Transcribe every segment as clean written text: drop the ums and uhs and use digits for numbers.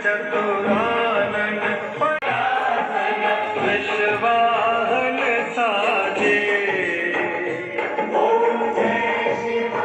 चतुरानन विश्वाहन साजे। ओम जय शिव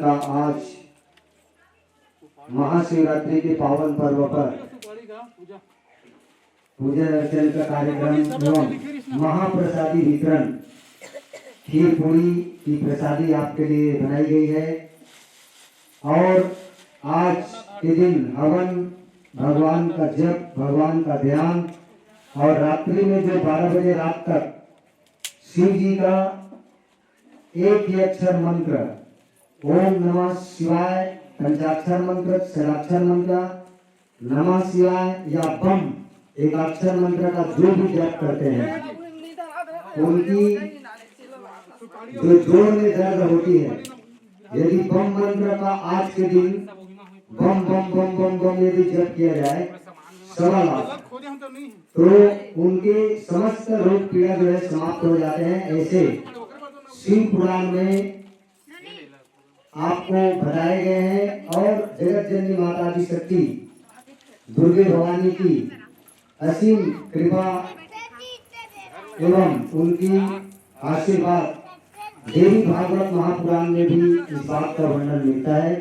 का आज महाशिवरात्रि के पावन पर्व पर पूजा अर्चन का कार्यक्रम एवं महाप्रसादी वितरण खीर पूरी की प्रसादी आपके लिए बनाई गई है। और आज के दिन हवन, भगवान का जप, भगवान का ध्यान और रात्रि में जो 12 बजे रात तक शिव जी का एक ही अक्षर मंत्र ओम नमः शिवाय, पंचाक्षर मंत्र, षडाक्षर मंत्र, नमः शिवाय या बम एकाक्षर मंत्र का जो भी जप करते हैं उनकी जो जोड़ में दर्द होती है, यदि बम मंत्र का आज के दिन बम बम बम बम बम यदि जप किया जाए 1.25 लाख, तो उनके समस्त रोग पीड़ा जो है समाप्त हो जाते हैं। ऐसे शिव पुराण में आपको बताए गए हैं। और जगत जननी माता की शक्ति दुर्गे भवानी की असीम कृपा एवं उनकी आशीर्वाद देवी भागवत महापुराण में भी इस बात का वर्णन मिलता है।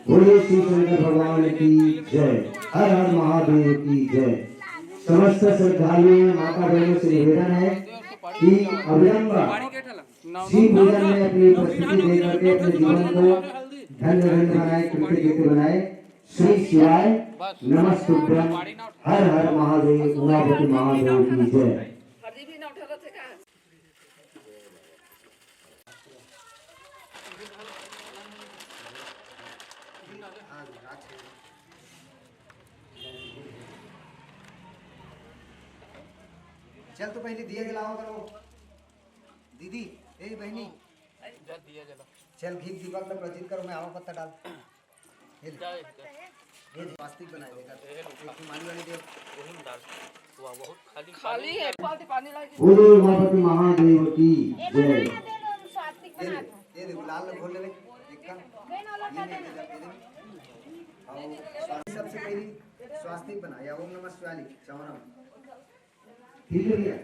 बोले श्री शंकर भगवान की जय, हर हर महादेव की जय। समस्त श्रद्धालुओं माता बहनों से निवेदन है कि अविलंब शिव पूजन में अपनी उपस्थिति दे करके अपने जीवन को धन्य धन्य बनाए, कृतकृत्य बनाए। श्री शिवाय नमस्तुभ्यं, हर हर महादेव, उमापति महादेव की जय। चल तो पहले दिया जलाओ करो दीदी, ए बहनी चल घी दीपक में प्रज्वलित करो, मैं आवा पत्ता डाल ये स्वास्तिक बनाए देगा माली वाली दे बहुत खाली है पानी लाके बोलो उमापति महादेव की जय। ये देखो लाल घोल ले एक का सबसे पहली स्वास्तिक बनाया ओम नमः शिवाय चौरा ठीक है भैया,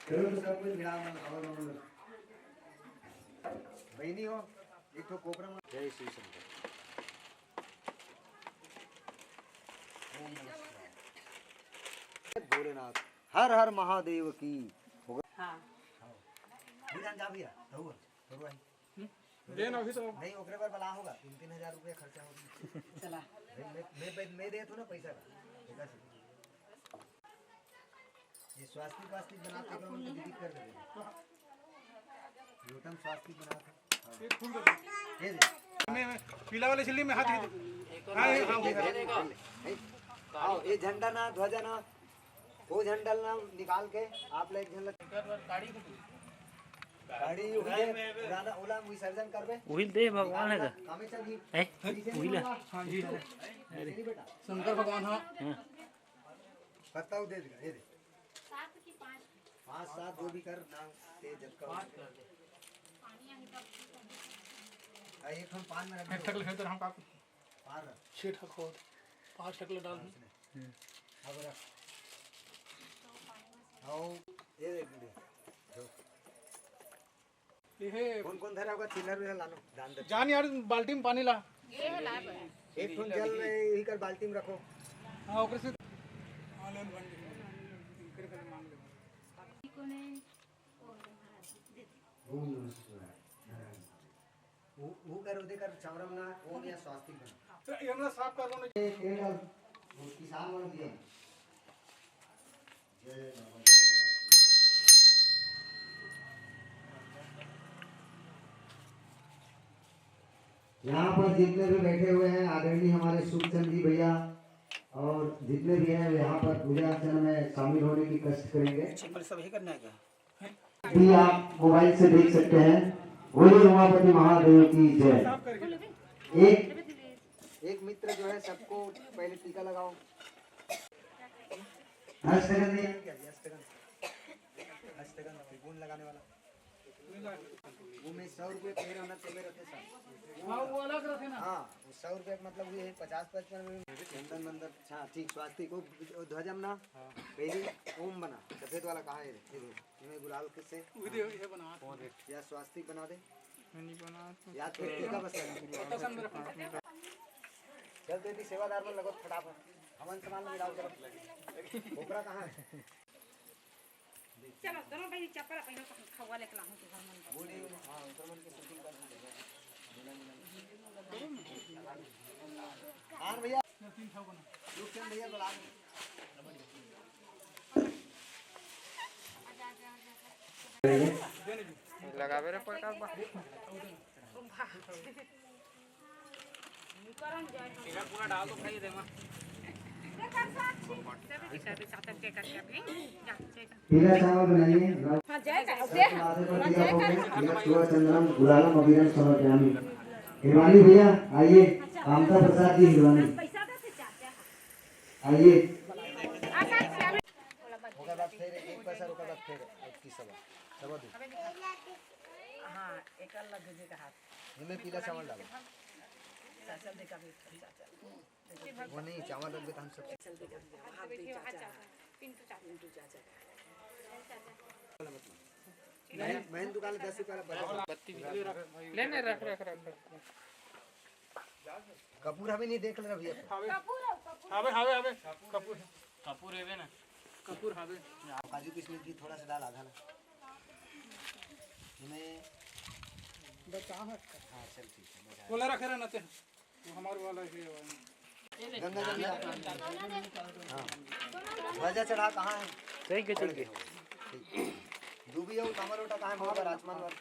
चलो तो सब कुछ मिला मन हवा मन बहनी हो एक तो कोपरा में जय श्री शंकर ओम नमः शिवाय भोलेनाथ हर हर महादेव की। हां जान जा भैया रहू आई देन अभी तो नहीं ओकरे पर बला होगा 3-3 हजार रुपया खर्चा होगा। चला मैं दे तू ना पैसा का ये स्वास्थ्य बनाते करो उनको दीदी कर देंगे न्यूटन स्वास्थ्य बनाते एक फूल दे ये दे मैं पीला वाले छिल्ली में हाथ दे आओ ये झंडा ना ध्वजा ना वो झंडा ना निकाल के आप ले एक झंडा गाड़ी को गाड़ी पुराना ओला विसर्जन करबे उहिल दे भगवान है का कामे चल ए उहिल हाँ जी नहीं बेटा शंकर भगवान हाँ बताओ दे देगा ये दे 5 7 जो भी कर ना तेज कर एक हम 5 मिनट एक टकले खेतर हम का पार 6 टक हो 5 टकले डाल अब रख आओ ये देख ये कौन कौन धरा होगा चिल्लर में लानो दान दे जान यार बाल्टी में पानी ला एक ठो जल यही कर बाल्टी में रखो हाँ ओकरे से ऑनलाइन बन गई कर कर मांग ले वो कर उधर कर चमरम ना ओम या स्वास्तिक बना तो ये हमरा साफ कर लो ना तेल डाल वो किसान वाला दिया जय बाबा यहाँ पर जितने भी बैठे हुए हैं आदरणीय हमारे सुखचंद जी भैया और जितने भी हैं यहाँ पर पूजा अर्चना में शामिल होने की कष्ट करेंगे सब ही करना है क्या भी आप मोबाइल से देख सकते हैं बोलिए उमापति महादेव की जय एक मित्र जो है सबको पहले टीका लगाओ हस्तगंध दिया हस्तगन त्रिभुवन लगाने वाला वो में 100 रुपये पेड़ होना चाहिए रहते सर हाँ वो अलग रखे ना हाँ 100 रुपये का मतलब ये है 50-55 में चंदन मंदर हाँ ठीक स्वास्तिक को ध्वजम ना पहली ओम बना सफेद वाला कहाँ है इसमें गुलाल किससे ये बना या स्वास्तिक बना दे नहीं बना याद फिर टीका बस चल देती सेवादार में लगो फटाफट हवन सामान में मिलाओ चलो ओकरा कहाँ है चलो दोनों भाई चप्पल पहनो खवा लेके लाऊं के घर में बोली हाँ उतरमन की शूटिंग कर हाँ भैया रुकचंद भैया बुला लगावे रे प्रकाश बा करन जाए टीका पूरा डाल दो भाई दे मां पीला चावल बनाइए हां जाएगा माथे पर टीका पोते चूड़ा चंदनम गुलालम अभिरम समर्पयामि हिरवानी भैया आइए कामता प्रसाद जी हिरवानी पैसा देते चाचा आइए होगा बात फिर एक पैसा रुका बात फिर की सब दो हां एक अलग दे का हाथ इनमें पीला चावल डालो चाचा दे का भी चाचा वो नहीं चावल रख देता हम सब पिंटू चाचा मैं दुकान 10 रुपये बत्ती लेने रख कपूर हमें नहीं देख ले भैया हावे हावे हावे कपूर कपूर है ना कपूर हावे काजू किशमिश की थोड़ा सा डाल आधा ना इन्हें बता है हाँ चल ठीक है बोला रखे रहना ते हमारे वाला है गंगा जल हाँ ध्वजा चढ़ा कहाँ है सही के चल के डूबी हो कमर उठा कहाँ है बहुत आसमान पर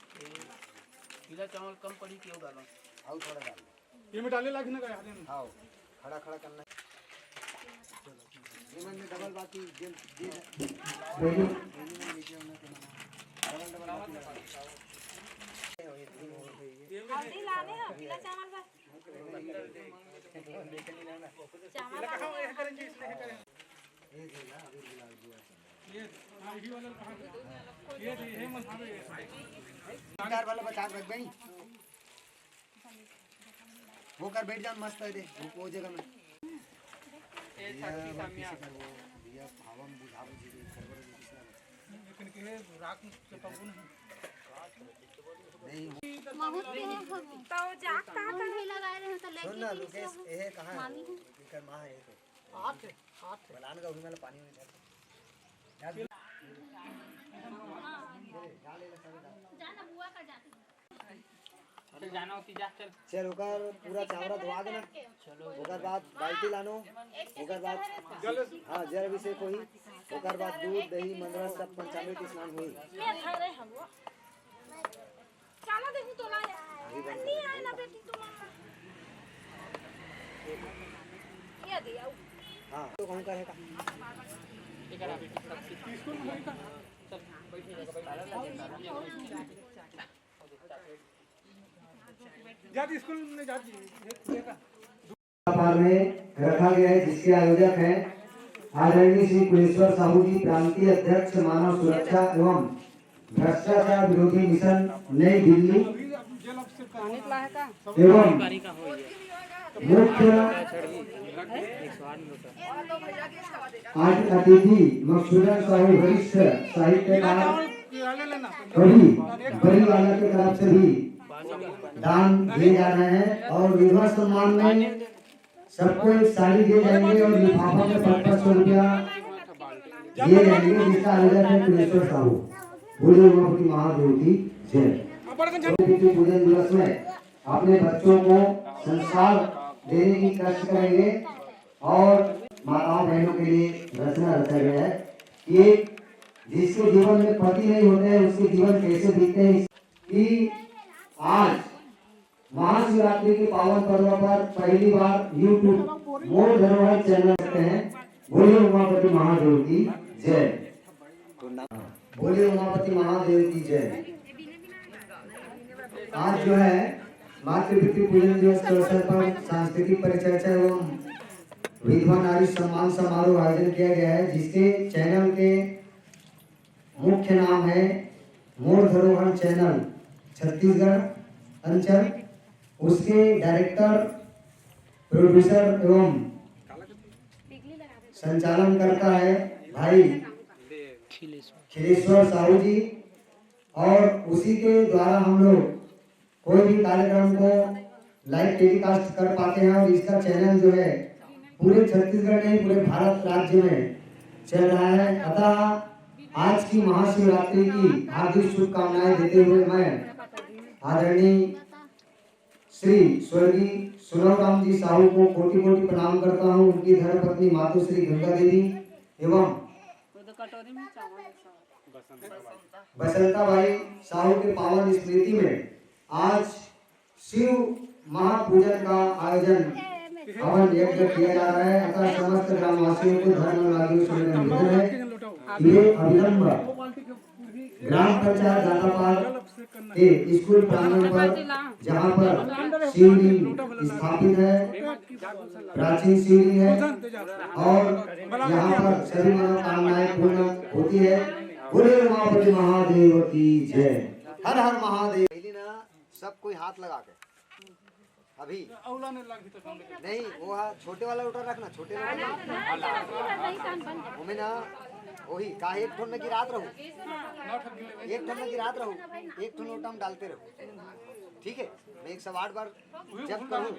पीला चावल कम पड़ी क्यों डालो आओ थोड़ा डाल ये में डाले लागी ना गया आओ खड़ा खड़ा करना जीवन में डबल बाकी बेटी हल्दी लाने हैं पीला चावल का चावल ये हां ये वाला कहां ये मन हावे कार वाला बचा के रख गई वो कर बैठ जा मस्त है दे वो जगह में ये भावम बुझावे जी सरवर लेकिन के रात से कबू नहीं नहीं तो जागता लगाए रहे तो सुन ना लुकेश ये कहां है इनका मां है ये तो हाथ बलान का उड़ी में पानी में याद जाना बुआ का जाती चल जाना होती जा चल चल ओकर पूरा चावरा धोआ देना ओकर बाद बाल्टी लानो ओकर बाद हां जल अभिषेक होई ओकर बाद दूध दही मंदरा सब पंचामृत स्नान होई मैं खा हम चलो देखू तो ला अन्नी आए ना बेटी तुम ये दिया हां तो कौन करेगा एक बेटी सब स्कूल में चल बैठिए जाती स्कूल में जाती है पाल में रखा गया है, जिसके आयोजक हैं आदरणीय श्री कुलेश्वर साहू जी, प्रांतीय अध्यक्ष मानव सुरक्षा एवं भ्रष्टाचार विरोधी मिशन नई दिल्ली एवं मुख्य अतिथि मकसूदन साहू वरिष्ठ साहित्यकार कवि बरीवाला की तरफ से भी दान दिए जा रहे हैं और विवाह सम्मान में सबको एक साड़ी दिए जाएंगे और लिफाफा में 500 रुपया दिए जाएंगे, जिसका आयोजन है कुलेश्वर साहू। बोले उमापति महादेव की जय। पूजन दिवस में अपने बच्चों को संस्कार देने की कष्ट करेंगे और माताओं बहनों के लिए रचना रचा गया है कि जिसके जीवन में पति नहीं होते हैं उसके जीवन कैसे बीतते हैं, कि आज महाशिवरात्रि के पावन पर्व पर पहली बार यूट्यूब मोर धरोहर चैनल करते हैं। बोलिए उमापति महादेव की जय। बोलिए उमापति महादेव की जय। आज जो है मातृपितृ पूजन दिवस के अवसर पर सांस्कृतिक परिचर्चा एवं विधवा नारी सम्मान समारोह आयोजन किया गया है, जिसके चैनल के मुख्य नाम है मोर धरोहर चैनल छत्तीसगढ़ अंचल। उसके डायरेक्टर, प्रोड्यूसर एवं संचालन करता है भाई खिलेश्वर साहू जी, और उसी के द्वारा हम लोग कोई भी कार्यक्रम को लाइव टेलीकास्ट कर पाते हैं और इसका चैनल जो है पूरे छत्तीसगढ़ नहीं पूरे भारत राज्य में चल रहा है। अतः आज की महाशिवरात्रि की हार्दिक शुभकामनाएं देते हुए मैं आदरणीय श्री स्वर्गीय सुनवराम जी साहू को कोटि कोटि प्रणाम करता हूँ। उनकी धर्मपत्नी मातोश्री गंगा देवी एवं बसंता भाई साहू के पावन स्मृति में आज शिव महापूजन का आयोजन हवन यज्ञ किया जा रहा है। अतः समस्त ग्रामवासियों को धर्मवादियों से निवेदन है कि ये अविलंब ग्राम पंचायत दातापाल के स्कूल प्रांगण पर, जहाँ पर शिवलिंग स्थापित है, प्राचीन शिवलिंग है और यहाँ पर सभी मनोकामनाएं पूर्ण होती है। बोले उमापति महादेव की जय। हर हर महादेव। सब कोई हाथ लगा के अभी नहीं वो छोटे वाला उठा रखना, छोटे वाला ना वही का एक ठोन में गिरात रहूं, एक ठोन में गिरात रहूं, एक ठोन लोटा में डालते रहो, ठीक है। मैं 108 बार जब करूं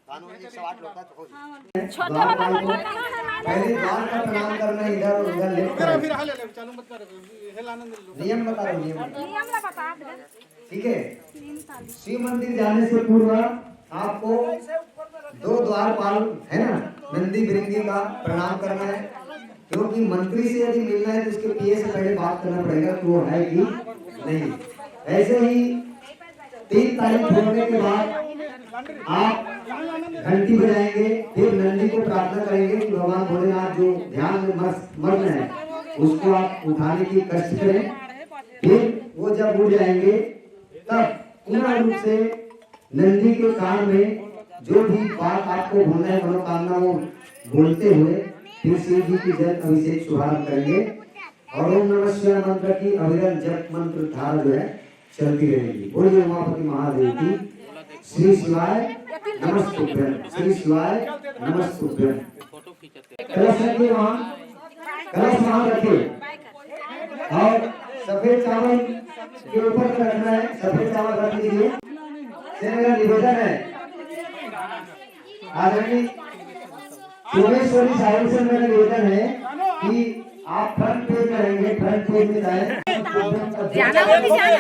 कानून 108 लोटा तो हो जाए। छोटे वाला लोटा कहाँ है? पहले द्वार का प्रणाम करना, इधर उधर लेफ्ट फिर हाले ले चालू मत कर, हेलाने दे। नियम बता रहा हूँ, नियम ला बता दे। ठीक है। शिव मंदिर जाने से पूर्व आपको 2 द्वारपाल है ना नंदी बिरंगी का प्रणाम करना है, क्योंकि मंत्री से यदि मिलना है तो उसके पीए से पहले बात करना पड़ेगा कि वो है कि नहीं। ऐसे ही 3 तारीख छोड़ने के बाद आप घंटी बजाएंगे, फिर नंदी को प्रार्थना करेंगे कि भगवान भोलेनाथ जो ध्यान में मग्न है उसको आप उठाने की कष्ट करें। फिर वो जब उठ जाएंगे तब पूर्ण रूप से नंदी के कान में जो भी बात आपको बोलना है मनोकामना वो बोलते हुए फिर शिव जी की जल अभिषेक शुभारंभ करेंगे और ओम नमः शिवाय मंत्र की अविरल जप मंत्र धारा जो है चलती रहेगी। बोलिए उमापति महादेव की श्री शिवाय नमस्तुभ्यं, श्री शिवाय नमस्तुभ्यं। कलश रखिए वहाँ, कलश वहाँ रखिए और सफेद चावल के ऊपर रखना है, सफेद चावल रख लीजिए। मेरा निवेदन है आदरणीय सोमेश्वरी साहब से मेरा निवेदन है कि आप फ्रंट पेज में रहेंगे, फ्रंट पेज में जाए जाना हो भी जाना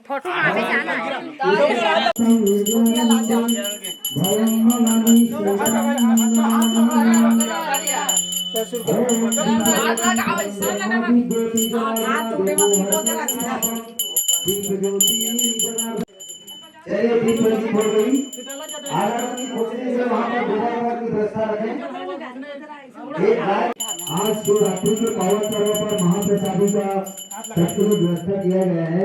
फोटो आगे जाना चलिए ठीक हो गई। आरती खोजने से वहाँ पर दोबारा की व्यवस्था रखें। एक बार आज शिवरात्रि के पावन पर्व पर महाप्रसादी का सत्कृत व्यवस्था किया गया है।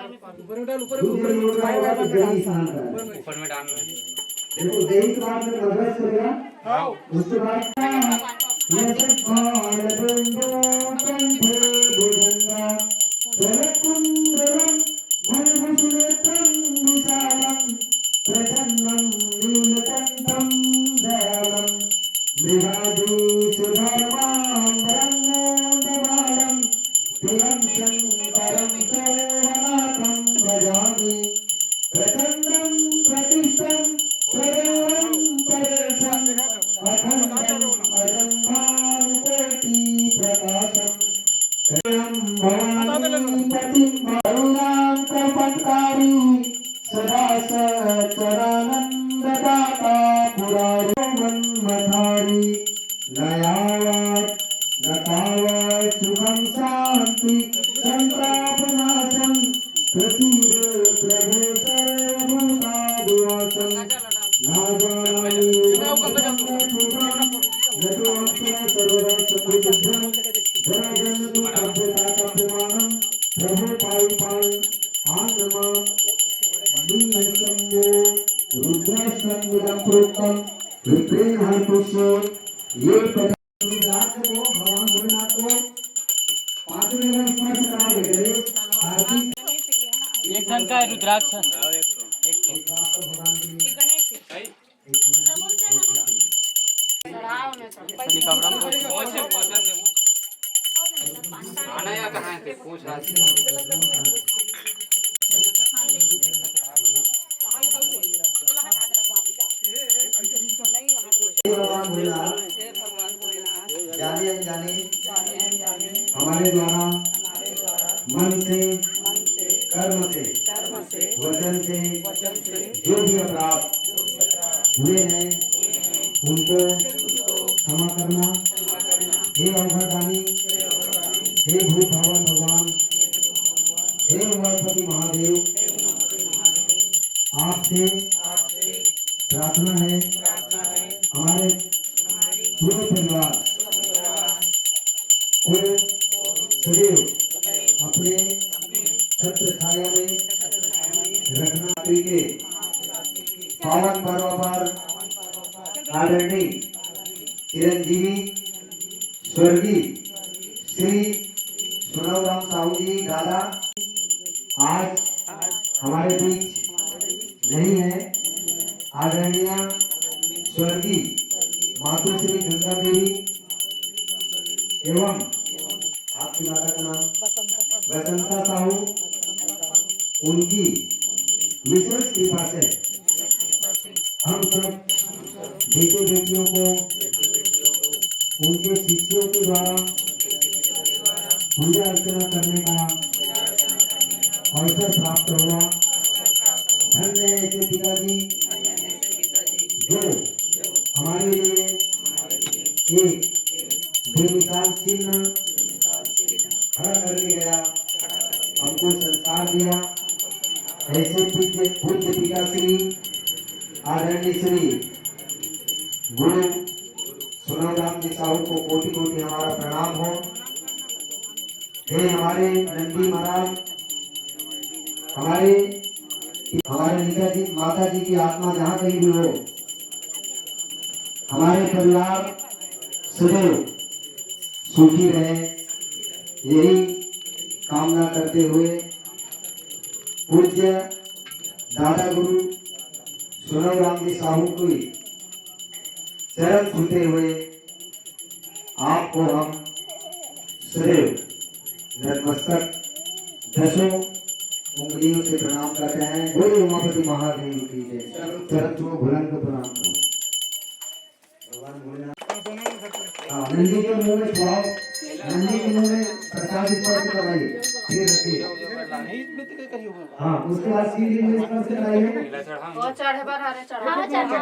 दूसरे लोग का होगा तो दही स्नान कराए। ऊपर में डालना है। देखो दही के बाद में मगज करेगा, उसके बाद यशक बाल बंदो कंठे भुजंगा जलकुंडलम गुणभूषणेत्रं विशालम प्रसन्नं नीलकंठं दयालं मृगाधीशधर्मां ब्रह्मोऽन्धबालं प्रियं शङ्करं सर्वनाथं भजामि प्रचण्डं प्रतिष्ठं सदैवं परेशम् अखण्डम् अजन्मानुकोटि प्रकाशम् भवानी पतिं करुणाकरपटकारी सदा सचरानन्ददाता पुरारोमन्मथारी नयावत् नतावत् सुखं शान्ति सन्तापनाशं प्रसीद प्रभु सर्वभूतादिवासं नाजानामि सर्वदा समृद्धं जराजन्तु कब्बताकप्रमाणं प्रभु पाई पाई आनमः दुर्निशम्यो रुद्रसंविदं प्रोक्तं विप्रेण हन्तुष्यो ये रुद्राक्ष को भगवान भोलेनाथ को पांचवें दिन स्पर्श कराओगे गणेश कार्तिक एक धन का है रुद्राक्ष। आना या कहाँ थे पूछ रहा भगवान भोलेनाथ जाने अनजाने हमारे द्वारा मन से कर्म से वचन से जो भी अपराध हुए हैं उनको क्षमा करना। हे अवघड़दानी, हे भूत भवन भगवान, हे उमापति महादेव, आपसे प्रार्थना है हमारे पूरे परिवार को सदैव अपने छत्र छाया में रखना। के पावन पर्व पर आदरणीय चिरंजीवी स्वर्गीय श्री सुनवराम साहू जी दादा आज हमारे बीच नहीं है। आदरणीय स्वर्गीय मातुश्री गंगा देवी एवं आपकी माता का नाम बसंता साहू, उनकी विशेष कृपा से हम सब बेटे बेटियों को उनके शिष्यों के द्वारा पूजा अर्चना करने का अवसर प्राप्त हुआ। धन्य ऐसे पिताजी जो हमारे लिए एक बेमिसाल चिन्ह खड़ा करके गया, हमको संस्कार दिया। ऐसे पूज्य पिताश्री आदरणीय श्री गुरु सुनवराम जी साहू को कोटि कोटि हमारा प्रणाम हो। हे हमारे नंदी महाराज, हमारे पिताजी माता जी की आत्मा जहाँ कहीं भी हो, हमारे परिवार सदैव सुखी रहे, यही कामना करते हुए पूज्य दादा गुरु सुनवराम जी साहू की चरण छूते हुए आपको हम सदैव नतमस्तक दसों उंगलियों से प्रणाम करते हैं। बोले उमापति महादेव की जय। चरण छुओ, भुलन को प्रणाम करो। भगवान भोलेनाथ नंदी के मुंह में छुआओ, नंदी के मुंह में प्रसाद स्पर्श कराइए, फिर रखिए। हाँ, उसके बाद सीढ़ी में स्पर्श कराइए। वो चढ़े बार हरे चढ़े हाँ, चढ़े।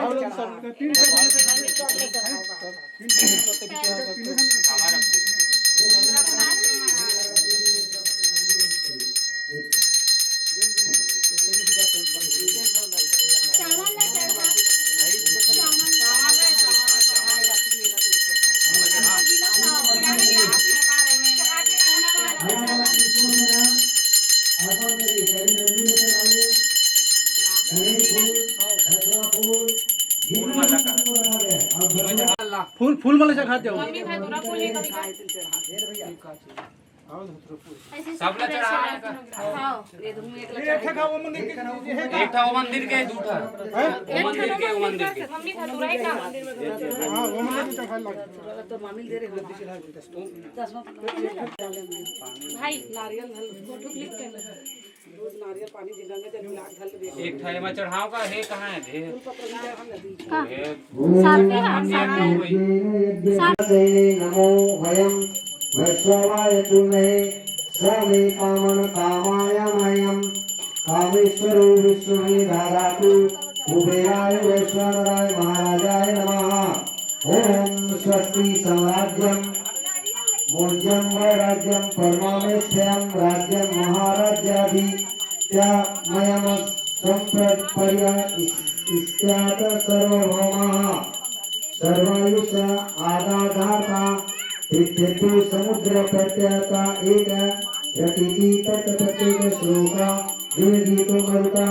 आप फूल फूल वाले से खाते हो मम्मी खाए तोरा फूल ही कभी खाए ऐसे सब खाओ ये तुम एक ये एक खा वो मंदिर के एक था वो मंदिर के दूठा वो मंदिर के वो मंदिर के मम्मी खा तोरा एक खा मंदिर में हां वो मंदिर का खाए लग भाई नारियल फोटो क्लिक कर एक था में चढ़ाओ का है कहां है दे से नमो वयम वैश्वाय तुमहे समे कामन कामाय मयम कामेश्वरो विष्णुवे धारातु कुबेराय वैश्वानराय महाराजाय नमः। ओम स्वस्ति सम्राज्यम मोर्जम वैराज्यम परमामेश्वरम राज्यम महाराज्याधित्यामयम संप्रपर्य इस्त्यात सर्वभौमः सर्वायुष आदाधाता पृथ्वी समुद्र प्रत्ययता एक प्रकृति तत्प्रत्येक श्लोका विवेदितो मरुता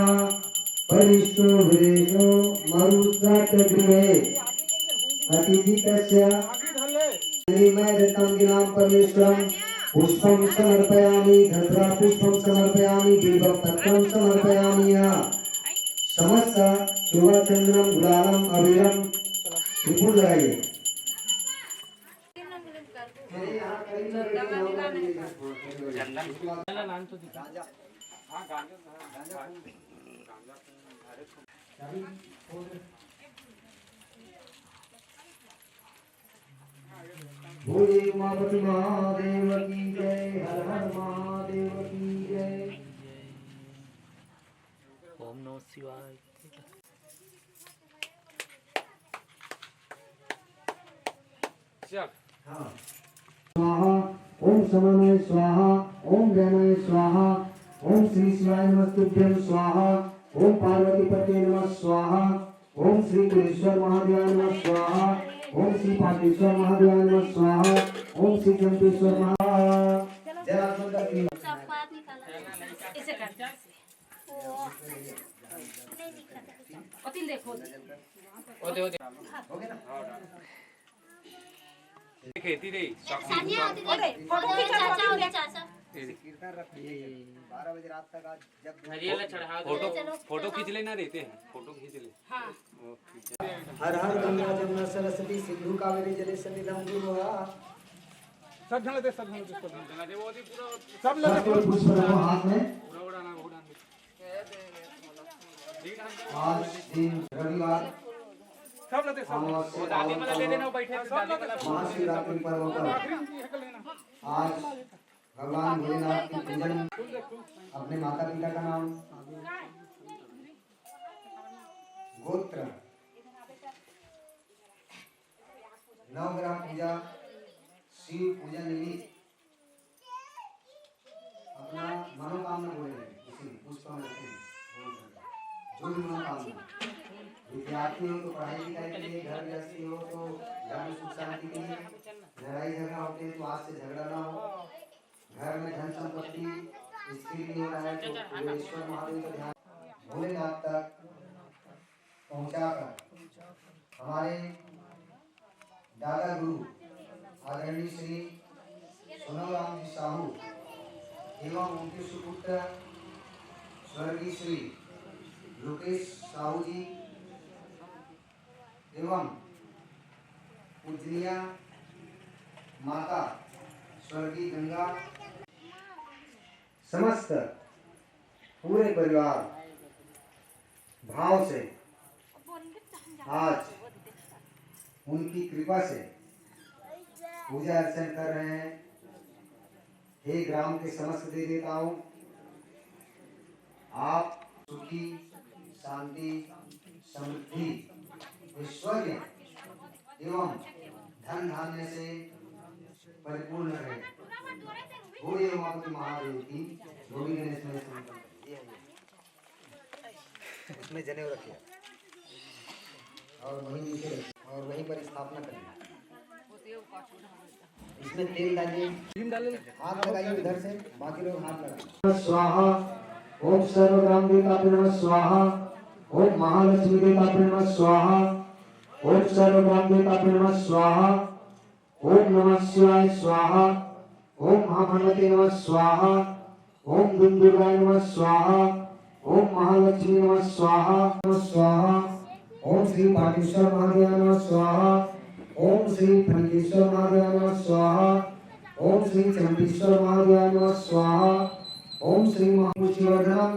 परिष्टो विरेशो मरुदात गृहे अतिथितस्य मैं परमेश्वरं पुष्पं समर्पयामि धत्रा पुष्पं समर्पयामि बिल्वपत्रं समर्पयामि समस्त शुभचंद्रम गुलालम अबीरम त्रिपुर लगाइए भोले उमापति महादेव की जय हर हर महादेव की जय। ओम नमः शिवाय स्वाहा ओम समन्वय स्वाहा ओम ज्ञानाय स्वाहा ओम श्री शिवाय नमस्तुभ्यं स्वाहा ओम पार्वती पते नमः स्वाहा ओम श्री कुलेश्वर महादेवाय नमः स्वाहा ओम श्री पाटेश्वर महादेवाय नमः स्वाहा ओम श्री जंपेश्वर चपात निकाला इसे कर नहीं दिखा पतिल देखो ओते खेती रे सानिया फोटो चाचा और चाचा कीर्तन रखिए 12 बजे रात तक आज जब हरियाला चढ़ा फोटो फोटो खींच लेना रहते हैं फोटो खींच ले हां हर हर गंगा जमुना सरस्वती सिंधु कावेरी जले सन्निधम गुरुवा सब जन दे सब सब लोग पुष्प रखो हाथ में। आज दिन रविवार सब लेते सब दादी मला दे देना बैठे महाशिवरात्रि पर्व पर आज भगवान भोलेनाथ की पूजन अपने माता पिता का नाम गोत्र नवग्रह पूजा शिव पूजन निमित्त अपना मनोकामना बोले उसी पुष्प में रखें जो भी मनोकामना विद्यार्थी हो तो पढ़ाई लिखाई के लिए घर गृहस्थी हो तो घर में सुख शांति के लिए लड़ाई झगड़ा होते हैं तो आज से झगड़ा ना हो घर में धन संपत्ति स्थिर नहीं हो रहा है तो ईश्वर महादेव का ध्यान भोलेनाथ तक पहुंचाकर हमारे दादा गुरु आदरणीय श्री सोनाराम जी साहू एवं उनके सुपुत्र स्वर्गीय श्री लोकेश साहू जी एवं पूजनीय माता स्वर्गीय गंगा समस्त पूरे परिवार भाव से आज उनकी कृपा से पूजा अर्चन कर रहे हैं। हे ग्राम के समस्त दे देताओं, आप सुखी शांति समृद्धि ऐश्वर्य एवं धन धान्य से परिपूर्ण रहे। भोले उमापति महादेव की गोविंद गणेश में उसमें जनेऊ रखिए और वहीं नीचे रखिए और वहीं पर स्थापना करें। इसमें तेल डालिए हाथ लगाइए इधर से बाकी लोग हाथ लगाएं। स्वाहा ओम सर्वग्राम देवताभ्यो नमः स्वाहा ओम महालक्ष्मी देवताभ्यो नमः स्वाहा। ओम सर्वग्राम देवताभ्यो नमः स्वाहा। ओम नमः शिवाय स्वाहा। ओम महाभगवते नमः स्वाहा। ओम दुर्गाय नमः स्वाहा। ओम महालक्ष्मी नमः स्वाहा नमः स्वाहा। ओम श्री पाटेश्वर महादेव नमः स्वाहा। ओम श्री फणीश्वर महादेव नमः स्वाहा। ओम श्री चंडीश्वर महादेव नमः स्वाहा। ओम श्री महामुचिवर्धनम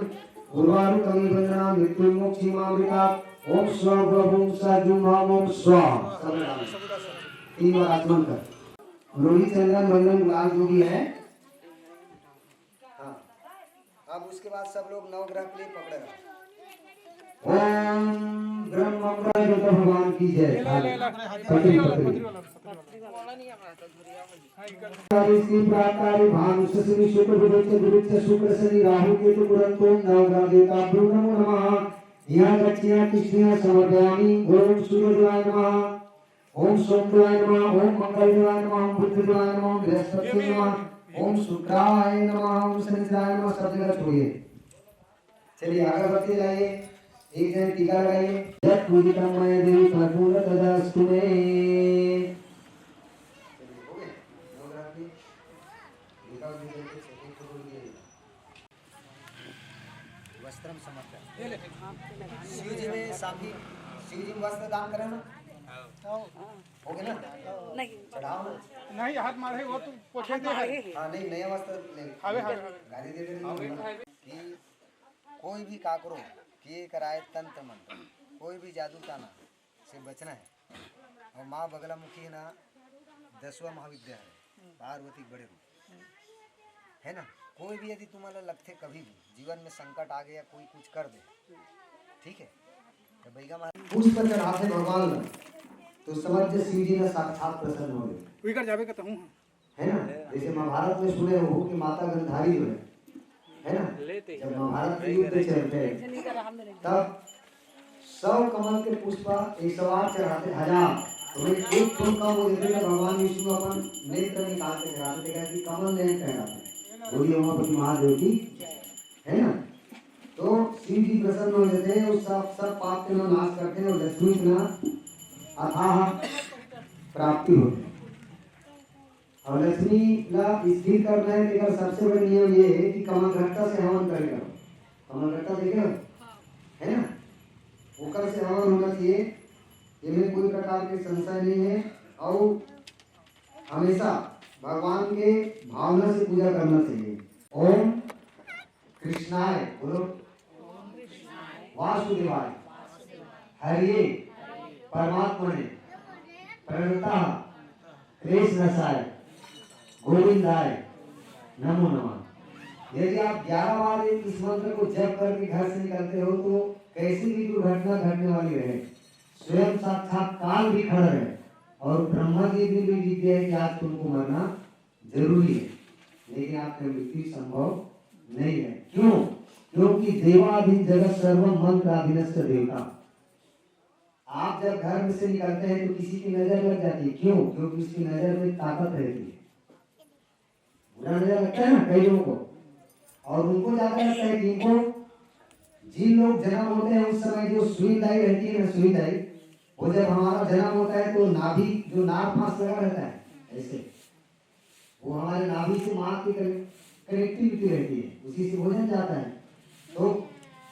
गुरुवार कविवंदना मृत्युमुक्षी मामृता। ओम स्वभवं सजुमाम ओम स्वाहा। तीन बार आचमन कर। रोहित चंद्रन बंधन गुलाल जो भी है। हाँ अब उसके बाद सब लोग नवग्रह के लिए पकड़ेगा। ओम ब्रह्म देवता भगवान की जय। पकड़ी पकड़ी श्री प्राकारे भानुष शनि शुक्र गुरुच शुक्र शनि राहु केतु पुरंतो नवग्रह देवताभ्यो नमो नमः। यहाँ दक्षिणा कृष्णा समर्पयामि। ओम सूर्यदेवाय नमः। ओम सोमदेवाय नमः। ओम मंगलदेवाय नमः। ओम बुधदेवाय नमः। ओम बृहस्पति नमः। ओम शुक्राय नमः। ओम शनिदेवाय नमः। सब जगह छोड़िए। चलिए अगरबत्ती लाइए। एक जन टीका लगाइए। यत् पूजितं मया देवी कर्पूर तदास्तु मे। वस्त्रम समर्पण। शिव जी में साथी शिव जी में वस्त्र दान करें ना। हो गया ना? चढ़ाओ ना। नहीं हाथ मारे वो तो पोछे दे है। हाँ नहीं नया वस्त्र ले। गाली दे दे कि कोई भी का करो किए कराए तंत्र मंत्र कोई भी जादू टाना से बचना है। और माँ बगलामुखी है ना 10वां महाविद्यालय पार्वती बड़े रूप है ना। कोई भी यदि तुम्हारा लगते कभी भी जीवन में संकट आ गया कोई कुछ कर दे ठीक है तो बैगा महाराज पुष्प चढ़ाते भगवान तो समझ शिव जी ने साक्षात प्रसन्न हो गए। विकर जावे का हूं है ना। जैसे महाभारत में सुने हो कि माता गंधारी जो है ना। जब महाभारत के युद्ध चलते हैं तब 100 कमल के पुष्प 108 चढ़ाते 1000 तो एक फूल कम हो जाते थे। भगवान विष्णु अपन नेत्र निकाल के चढ़ाते थे कि कमल नहीं कहलाते। बोलिए उमापति महादेव की है ना। तो शिव जी प्रसन्न हो जाते हैं। उस सब पाप के नाश करते हैं और लक्ष्मी का अथाह प्राप्ति होती है। और लक्ष्मी का स्थिर करना है लेकिन सबसे बड़ा नियम ये है कि कमलघट्टा से हवन करेगा। कमलघट्टा देखे है ना। ऊपर से हवन होना चाहिए। इनमें कोई प्रकार के संशय नहीं है। और हमेशा भगवान के भावना से पूजा करना चाहिए। ओम कृष्णाय बोलो वासुदेवाय हरिये परमात्मने प्रणता कृष्णसाय गोविंदाय नमो नमः। यदि आप 11 बार इस मंत्र को जप करके घर से निकलते हो तो कैसी भी दुर्घटना घटने वाली रहे स्वयं साक्षात काल भी खड़ा है और ब्रह्मा जी ने भी लिख दिया है कि आज तुमको मरना जरूरी है लेकिन आपका मृत्यु संभव नहीं है। क्यों? क्योंकि देवाधीन जगत सर्वम मंत्राधीनस्थ देवता। आप जब घर से निकलते हैं तो किसी की नजर लग जाती है। क्यों? क्योंकि उसकी नजर में ताकत रहती है। बुरा नजर लगता है ना कई लोगों को और उनको ज्यादा लगता है कि इनको जिन लोग जन्म होते हैं उस समय जो सुई दाई रहती है ना सुई दाई वो जब हमारा जन्म होता है तो नाभि जो नाभ फांस लगा रहता है ऐसे वो हमारे नाभि से मां की कनेक्टिविटी रहती है उसी से भोजन जाता है। तो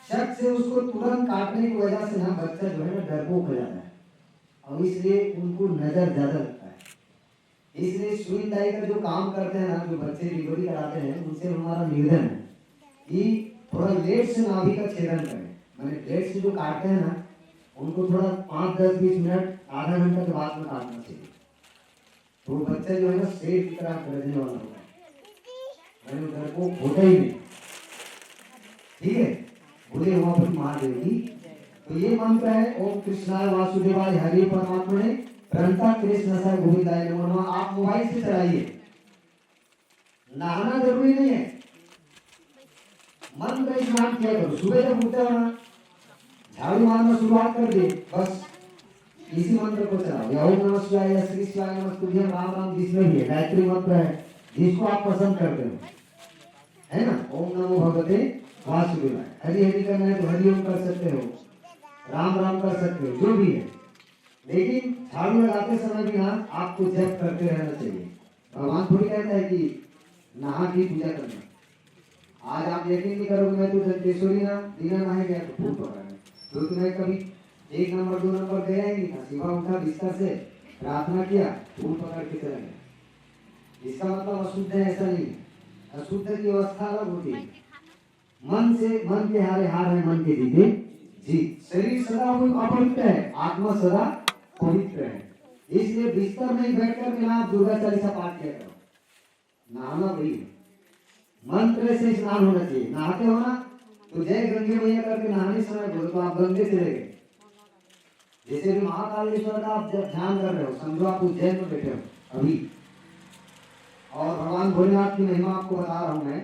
शक से उसको तुरंत काटने की वजह से ना बच्चा जो है ना डरपोक हो जाता है और इसलिए उनको नजर ज्यादा लगता है। इसलिए सुई दाई का जो काम करते हैं ना जो बच्चे डिलीवरी कराते हैं उनसे हमारा निवेदन है कि थोड़ा लेट से नाभि का छेदन करें। मैंने लेट से जो काटते हैं ना उनको थोड़ा 5-10-20 मिनट आधा घंटा के बाद में काटना चाहिए। तो बच्चा जो है ना शेर की तरह गरजने वाला होगा। मैंने उधर को होता ही नहीं। ठीक है बोले उमापति महादेव की। तो ये मंत्र है ओम कृष्णाय वासुदेवाय हरि परमात्मने प्रणता कृष्णसाय गोविंदाय नमो नमः। आप मोबाइल से चलाइए। नहाना जरूरी नहीं है। मन का स्नान किया करो। सुबह जब उठते हो ना झाड़ू मारना शुरुआत कर दे बस इसी मंत्र को चलाओ। या ओम नमः शिवाय या श्री शिवाय नमस्तुभ्यं राम राम जिसमें भी है गायत्री मंत्र है जिसको आप पसंद करते हो है ना। ओम नमो भगवते वासुदेवाय। हरि हरि करना है तो हरि ओम कर सकते हो। राम राम कर सकते हो, जो भी है, लेकिन झाड़ू लगाते समय भी ना आपको जप करते रहना चाहिए। भगवान थोड़ी कहता है कि नहा की पूजा करना। आज आप यकीन नहीं करोगे, मैं तो दंतेश्वरी ना बिना नहाए गया तो फूल पकड़ने, क्योंकि मैं कभी 1 नंबर 2 नंबर गया ही नहीं था। सुबह उठा बिस्तर से, प्रार्थना किया, फूल पकड़ के चला गया। इसका मतलब अशुद्ध है ऐसा नहीं है। अशुद्ध की अवस्था अलग होती है। मन के हारे हार है, मन के जीते जीत। शरीर सदा वो अपवित्र है, आत्मा सदा पवित्र है। इसलिए बिस्तर में बैठ कर के आप दुर्गा चालीसा पाठ किया करो। नहाना वही है, मंत्र से स्नान होना चाहिए। नहाते हो ना तो जय गंगे मैया करके नहाने समय बोलो तो आप गंगे चले गए। जैसे भी महाकालेश्वर का आप जब ध्यान कर रहे हो, समझो आप उज्जैन में बैठे हो अभी, और भगवान भोलेनाथ की महिमा आपको बता रहा हूँ मैं,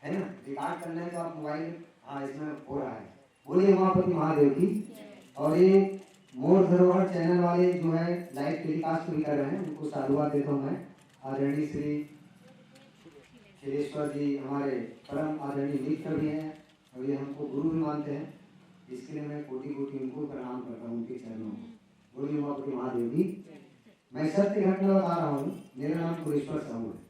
है ना। रिकॉर्ड करना है तो आप मोबाइल, हाँ इसमें हो रहा है। बोलिए उमापति महादेव की। और ये मोर धरोहर चैनल वाले जो है लाइव टेलीकास्ट भी कर रहे हैं, उनको साधुवाद देता हूँ मैं। आदरणीय श्री खिलेश्वर जी हमारे परम आदरणीय मित्र भी हैं, और ये हमको गुरु भी मानते हैं। इसके लिए मैं कोटि कोटि उनको प्रणाम करता हूँ, उनके चरणों को। बोलिए उमापति महादेव की। मैं सत्य घटना बता रहा हूँ। मेरा नाम कुरेश्वर साहू है।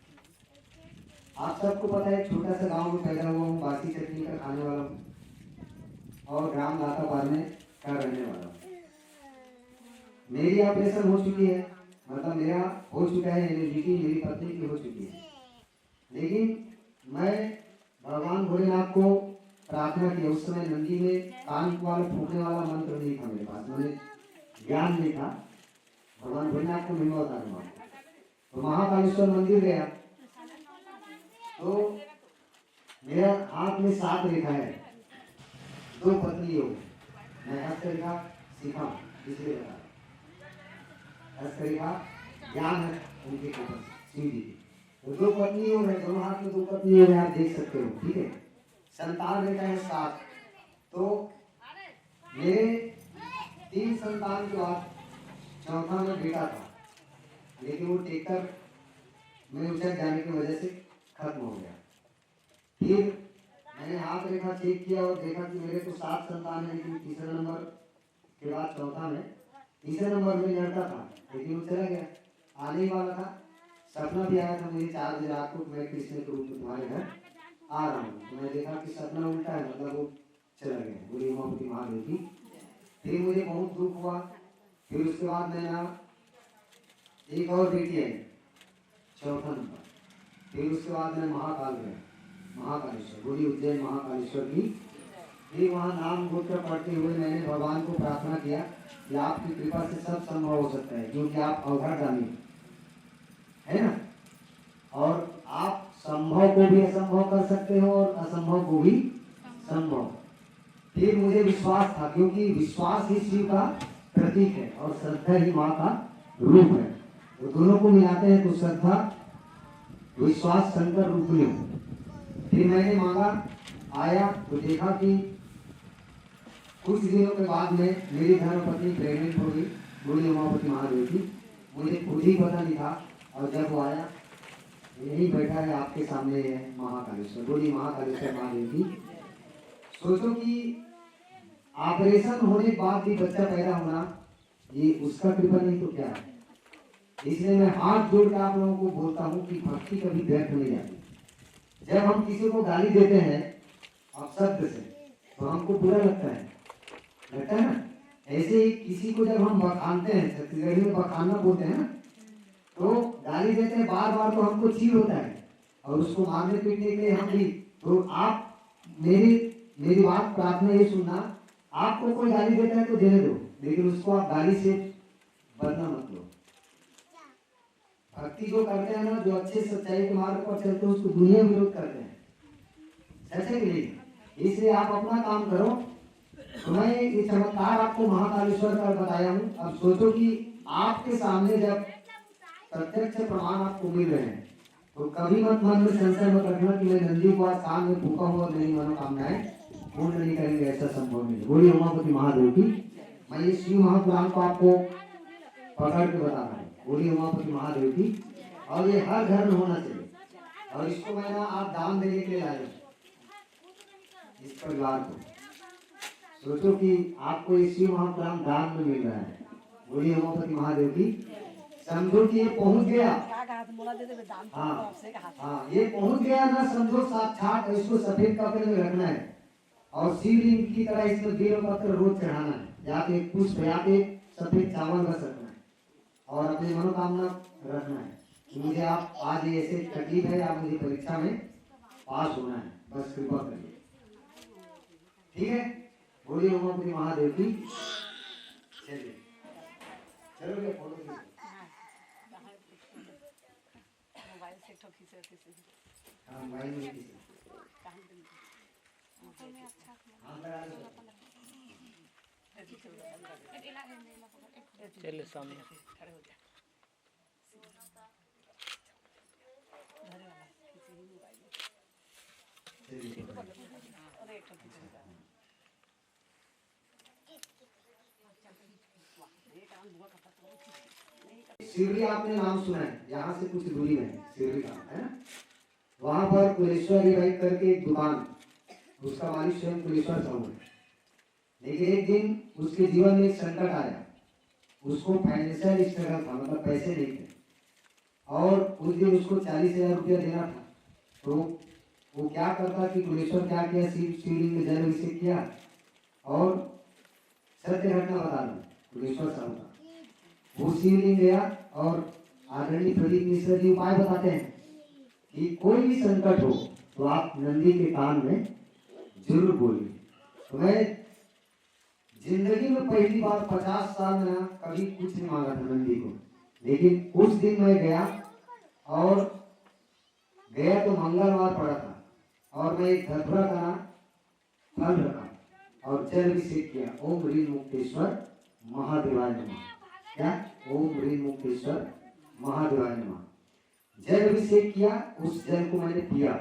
आप सबको पता है, छोटा सा गांव में पैदा हुआ हूँ, बासी चटनी का खाने वाला हूँ, और ग्राम लातापार में का रहने वाला हूँ। मेरी ऑपरेशन हो चुकी है, मतलब मेरा हो चुका है, मेरी पत्नी की हो चुकी है। लेकिन मैं भगवान भोलेनाथ को प्रार्थना की। उस समय नंदी में कान वाला फूकने वाला मंत्र नहीं था मेरे पास, मैंने ज्ञान नहीं था। भगवान भोलेनाथ को महिमा बता रहा हूँ। तो महाकालेश्वर मंदिर गया तो मेरा हाथ में 7 रेखा है, 2 पतली योग। मैं हस्तरेखा सीखा हूँ, इसलिए बता रहा हूँ। हस्तरेखा ज्ञान है उनके ऊपर, शिव जी। तो 2 पत्नी योग है, दोनों हाथ में 2 पत्नी योग है, आप देख सकते हो, ठीक है। संतान रेखा है 7। तो मेरे 3 संतान के बाद चौथा में बेटा था, लेकिन वो ट्रैक्टर में उछल जाने की वजह से खत्म हो गया। फिर मैंने हाथ रेखा चेक किया और देखा कि मेरे को 7 संतान है, लेकिन तीसरे नंबर के बाद चौथा में, तीसरे नंबर में लड़का था, लेकिन वो चला गया, आने ही वाला था। सपना भी आया था मुझे 4 बजे रात को, मैं कृष्ण के रूप में तुम्हारे घर आ रहा हूँ। तो मैं देखा कि सपना उल्टा है, मतलब वो चला गया। बोली उमापति महादेव की। फिर मुझे बहुत दुख हुआ। फिर उसके बाद मैं यहाँ एक और बेटी आई, चौथा नंबर। फिर उसके बाद मैं महाकाल गया, महाकालेश्वर, बोली उज्जैन महाकालेश्वर की। फिर वहाँ नाम गोत्र पढ़ते हुए मैंने भगवान को प्रार्थना किया कि आपकी कृपा से सब संभव हो सकता है, क्योंकि आप अवघड़दानी है ना, और आप संभव को भी असंभव कर सकते हो और असंभव को भी संभव। फिर मुझे विश्वास था, क्योंकि विश्वास ही शिव का प्रतीक है और श्रद्धा ही माँ का रूप है। तो दोनों को मिलाते हैं तो श्रद्धा विश्वास शंकर रूप में। फिर मैंने मांगा, आया तो देखा कि कुछ दिनों के बाद में मेरी धर्मपत्नी प्रेग्नेंट हो गई। बोली उमापति महादेव की। मुझे खुद ही पता नहीं था, और जब वो आया, यही बैठा है आपके सामने है महाकालेश्वर। बोली महाकालेश्वर महादेव की। सोचो कि ऑपरेशन होने के बाद भी बच्चा पैदा होना, ये उसका कृपा नहीं तो क्या है। इसलिए मैं हाथ जोड़ कर आप लोगों को बोलता हूँ कि भक्ति कभी व्यर्थ नहीं जाती। जब हम किसी को गाली देते हैं अपशब्द से, तो हमको बुरा लगता है ना। ऐसे ही किसी को जब हम बखानते हैं, छत्तीसगढ़ी में बखानना बोलते हैं ना, तो गाली देते हैं बार बार, तो हमको चीड़ होता है, और उसको मारने पीटने के लिए हम भी। तो आप मेरी बात प्रार्थना ये सुनना, आपको कोई गाली देता है तो देने दो, लेकिन उसको आप गाली से बदला मत लो। भक्ति जो करते हैं ना, जो अच्छे सच्चाई के मार्ग पर चलते हैं, उसको दुनिया विरोध करते हैं, सच है कि नहीं। इसलिए आप अपना काम करो। तो मैं ये चमत्कार आपको महाकालेश्वर का बताया हूँ। अब सोचो कि आपके सामने जब प्रत्यक्ष प्रमाण आपको मिल रहे हैं, तो कभी मत मन में संशय मत रखना कि मैं नंदी को आज कान में फूका हुआ मेरी मनोकामनाएं पूर्ण नहीं करेंगे, ऐसा संभव नहीं। बोलिए उमापति महादेव की। मैं ये शिव महापुराण को आपको पकड़ के बता रहा हूँ। बोलिए उमापति महादेव की। और ये हर घर में होना चाहिए, और इसको मैं ना आप दान देने के लिए लाए इस परिवार को। सोचो कि आपको ये शिव महापुराण दान में मिल रहा है। बोलिए उमापति महादेव की। समझो कि ये पहुंच गया। हाँ हाँ, ये पहुंच गया ना, समझो साक्षात इसको सफेद कपड़े में रखना है और शिवलिंग की तरह इसमें बेल पत्र रोज चढ़ाना है, या तो एक पुष्प या तो एक सफेद चावल रख सकना है और अपनी मनोकामना रखना है कि मुझे आप आज ये ऐसे तकलीफ है या मुझे परीक्षा में पास होना है, बस कृपा करिए। ठीक है, बोलिए उमापति महादेव की। चलिए चलोगे फोटो खींचो। हाँ, मोबाइल में खींचो। हाँ, लगा लो। चले सामने शिरडी आपने नाम सुना है, यहाँ से कुछ दूरी में है शिरडी का, है ना। वहां पर कुलेश्वर भाई करके एक दुकान, उसका मालिक स्वयं कुलेश्वर साहू है। लेकिन एक दिन उसके जीवन में एक संकट आया, उसको फाइनेंशियल स्ट्रगल था, मतलब पैसे नहीं थे और उस दिन उसको 40,000 रुपया देना था। तो वो क्या करता कि कुलेश्वर क्या किया, शिवलिंग में जल अभिषेक किया और सत्य घटना बता दूं कुलेश्वर साहू का। वो शिवलिंग गया और आदरणीय प्रदीप मिश्र जी उपाय बताते हैं कि कोई भी संकट हो तो आप नंदी के कान में जरूर बोलिए। तो मैं जिंदगी में पहली बार 50 साल में ना कभी कुछ नहीं मांगा था नंदी को, लेकिन उस दिन मैं गया तो मंगलवार पड़ा था और मैं एक धतूरा का ना फल रखा और जल अभिषेक किया। ओम ह्रीं मुक्तेश्वर महादेवाय नमः। क्या? ओम ह्रीं मुक्तेश्वर महादेवाय नमः। जल अभिषेक किया, उस जल को मैंने पिया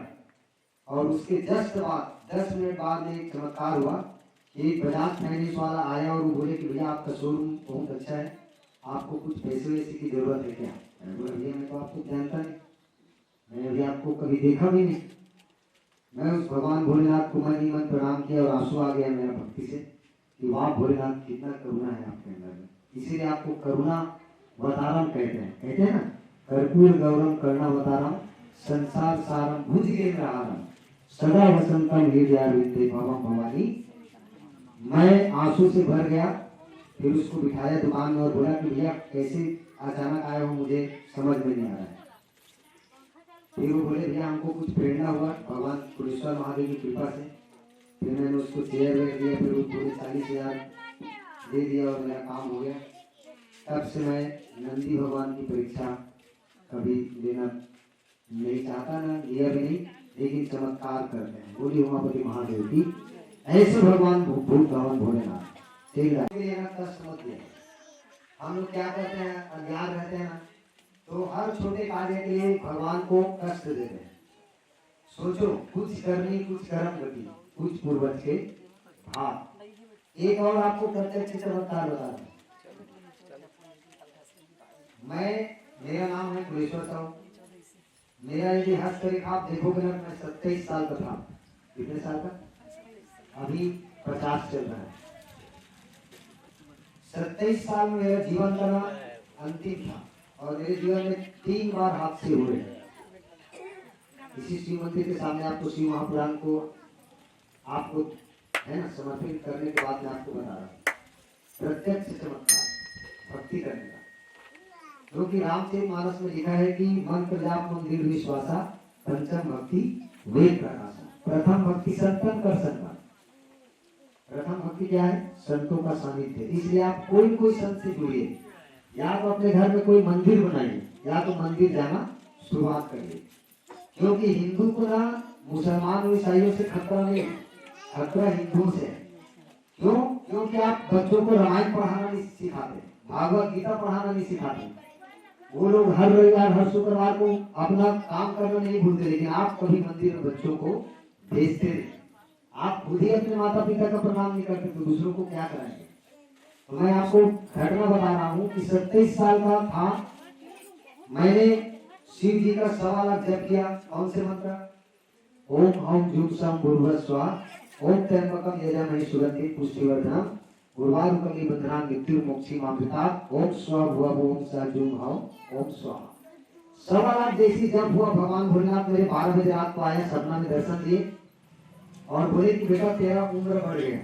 और उसके जस्ट बाद 10 मिनट बाद में एक चमत्कार हुआ कि एक बजाज फाइनेंस वाला आया और वो बोले कि भैया आपका शोरूम बहुत अच्छा है, आपको कुछ पैसे वैसे की जरूरत है क्या? मैंने बोला भैया मैं तो आपको जानता नहीं, मैंने भी आपको कभी देखा भी नहीं। मैं उस भगवान भोलेनाथ को मन ही मन प्रणाम किया और आंसू आ गया मेरा भक्ति से कि वाह भोलेनाथ कितना करुणा है आपके अंदर में। इसीलिए आपको करुणा अवतारम कहते हैं ना, कर्पूर गौरम करुणावतारम संसार सारम भुजगेन्द्रहारम सदा वसंतम हृदयारविंदे भवम भवानी। मैं आंसू से भर गया, फिर उसको बिठाया दुकान में और बोला कि भैया कैसे अचानक आए हो, मुझे समझ में नहीं आ रहा है। फिर वो बोले भैया हमको कुछ प्रेरणा हुआ भगवान कुलेश्वर महादेव की कृपा से। फिर मैंने उसको चेयर वेयर दिया, फिर वो पूरे 40,000 दे दिया और मेरा काम हो गया। तब से मैं नंदी भगवान की परीक्षा कभी लेना नहीं चाहता, ना लिया भी नहीं, लेकिन चमत्कार करते हैं। बोली उमापति महादेव की। ऐसे भगवान भूत भवन भोलेनाथ कष्ट मत दिया। हम लोग क्या करते हैं, अज्ञान रहते हैं ना, तो हर छोटे कार्य के लिए भगवान को कष्ट देते हैं। सोचो कुछ करनी कुछ कर्म गति कुछ पूर्वज के भाव। एक और आपको प्रत्यक्ष चमत्कार बता रहा हूं। मेरा नाम है कुलेश्वर साहू। मेरा यदि हस्तरेखा आप देखोगे ना, मैं 27 साल का था। कितने साल का? अभी 50 चल रहा है। 27 साल में मेरा जीवन का ना अंतिम था और मेरे जीवन में 3 बार हादसे हुए। इसी शिव मंदिर के सामने आपको शिव महापुराण को आपको है ना समर्पित करने के बाद मैं आपको बता रहा हूँ प्रत्यक्ष चमत्कार भक्ति करने का, जो कि रामचरितमानस में लिखा है कि मंत्र जाप मंदिर विश्वासा पंचम भक्ति वेद प्रकाशा। प्रथम भक्ति संतन कर संगम। प्रथम भक्ति क्या है? संतों का सानिध्य। इसलिए आप कोई संत से जुड़िए, या तो अपने घर में कोई मंदिर बनाइए या तो मंदिर जाना शुरुआत करिए। क्योंकि हिंदू को ना मुसलमान और ईसाइयों से खतरा नहीं, खतरा हिंदुओं से है। क्यों? क्योंकि आप बच्चों को रामायण पढ़ाना नहीं सिखाते, भागवत गीता पढ़ाना नहीं सिखाते। वो लोग हर रविवार हर शुक्रवार को अपना काम करना नहीं भूलते, लेकिन आप कभी मंदिर में बच्चों को भेजते नहीं। आप खुद ही अपने माता पिता का प्रणाम नहीं करते तो दूसरों को क्या कराएंगे? तो मैं आपको घटना बता रहा हूँ कि 27 साल का था, मैंने शिव जी का 1.25 लाख जप किया। कौन से मंत्र? ओम हम जुग सम भूर्भुवः स्वः ओम त्र्यंबकम यजामहे सुगंधिं पुष्टिवर्धनम उर्वारुकं बंधनान् मृत्युर्मोक्षीमामृता। ओम स्व भुव ओम स जूम हव ओम स्वाहा। सवा लाख जैसी जब हुआ भगवान भोलेनाथ मेरे 12 बजे रात को आया, सपना में दर्शन दिए और बोले कि बेटा तेरा उम्र बढ़ गया।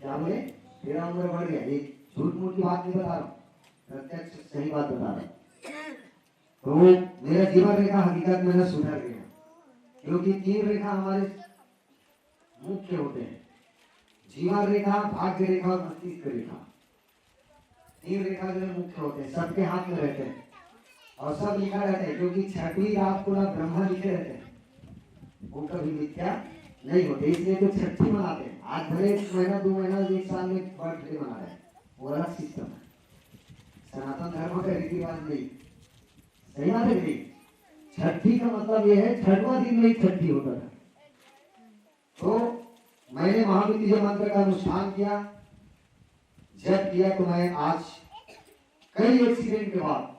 क्या बोले? तेरा उम्र बढ़ गया। ये झूठ मूठ की बात नहीं बता रहा हूँ, प्रत्यक्ष सही बात बता रहा हूँ। तो मेरा जीवन रेखा हकीकत में न सुधर गया, क्योंकि 3 रेखा हमारे मुख्य होते हैं, जीवन रेखा, भाग्य रेखा और मस्तिष्क रेखा। 3 रेखा जो मुख्य होते हैं, सबके हाथ में रहते हैं और सब लिखा रहता है, क्योंकि 6वीं रात को ना ब्रह्मा लिखे रहते हैं, वो कभी मिथ्या नहीं होते, इसलिए तो 6ठी मनाते हैं। आज भले 1 महीना 2 महीना 1 साल में बर्थडे मना रहे हैं, वो अलग सिस्टम है, सनातन धर्म का रीति रिवाज नहीं। सही बात है नहीं? 6ठी का मतलब ये है 6वां दिन में ही 6ठी होता था। तो मैंने महामृत्युंजय मंत्र का अनुष्ठान किया, जब किया तो मैं आज कई एक्सीडेंट के बाद,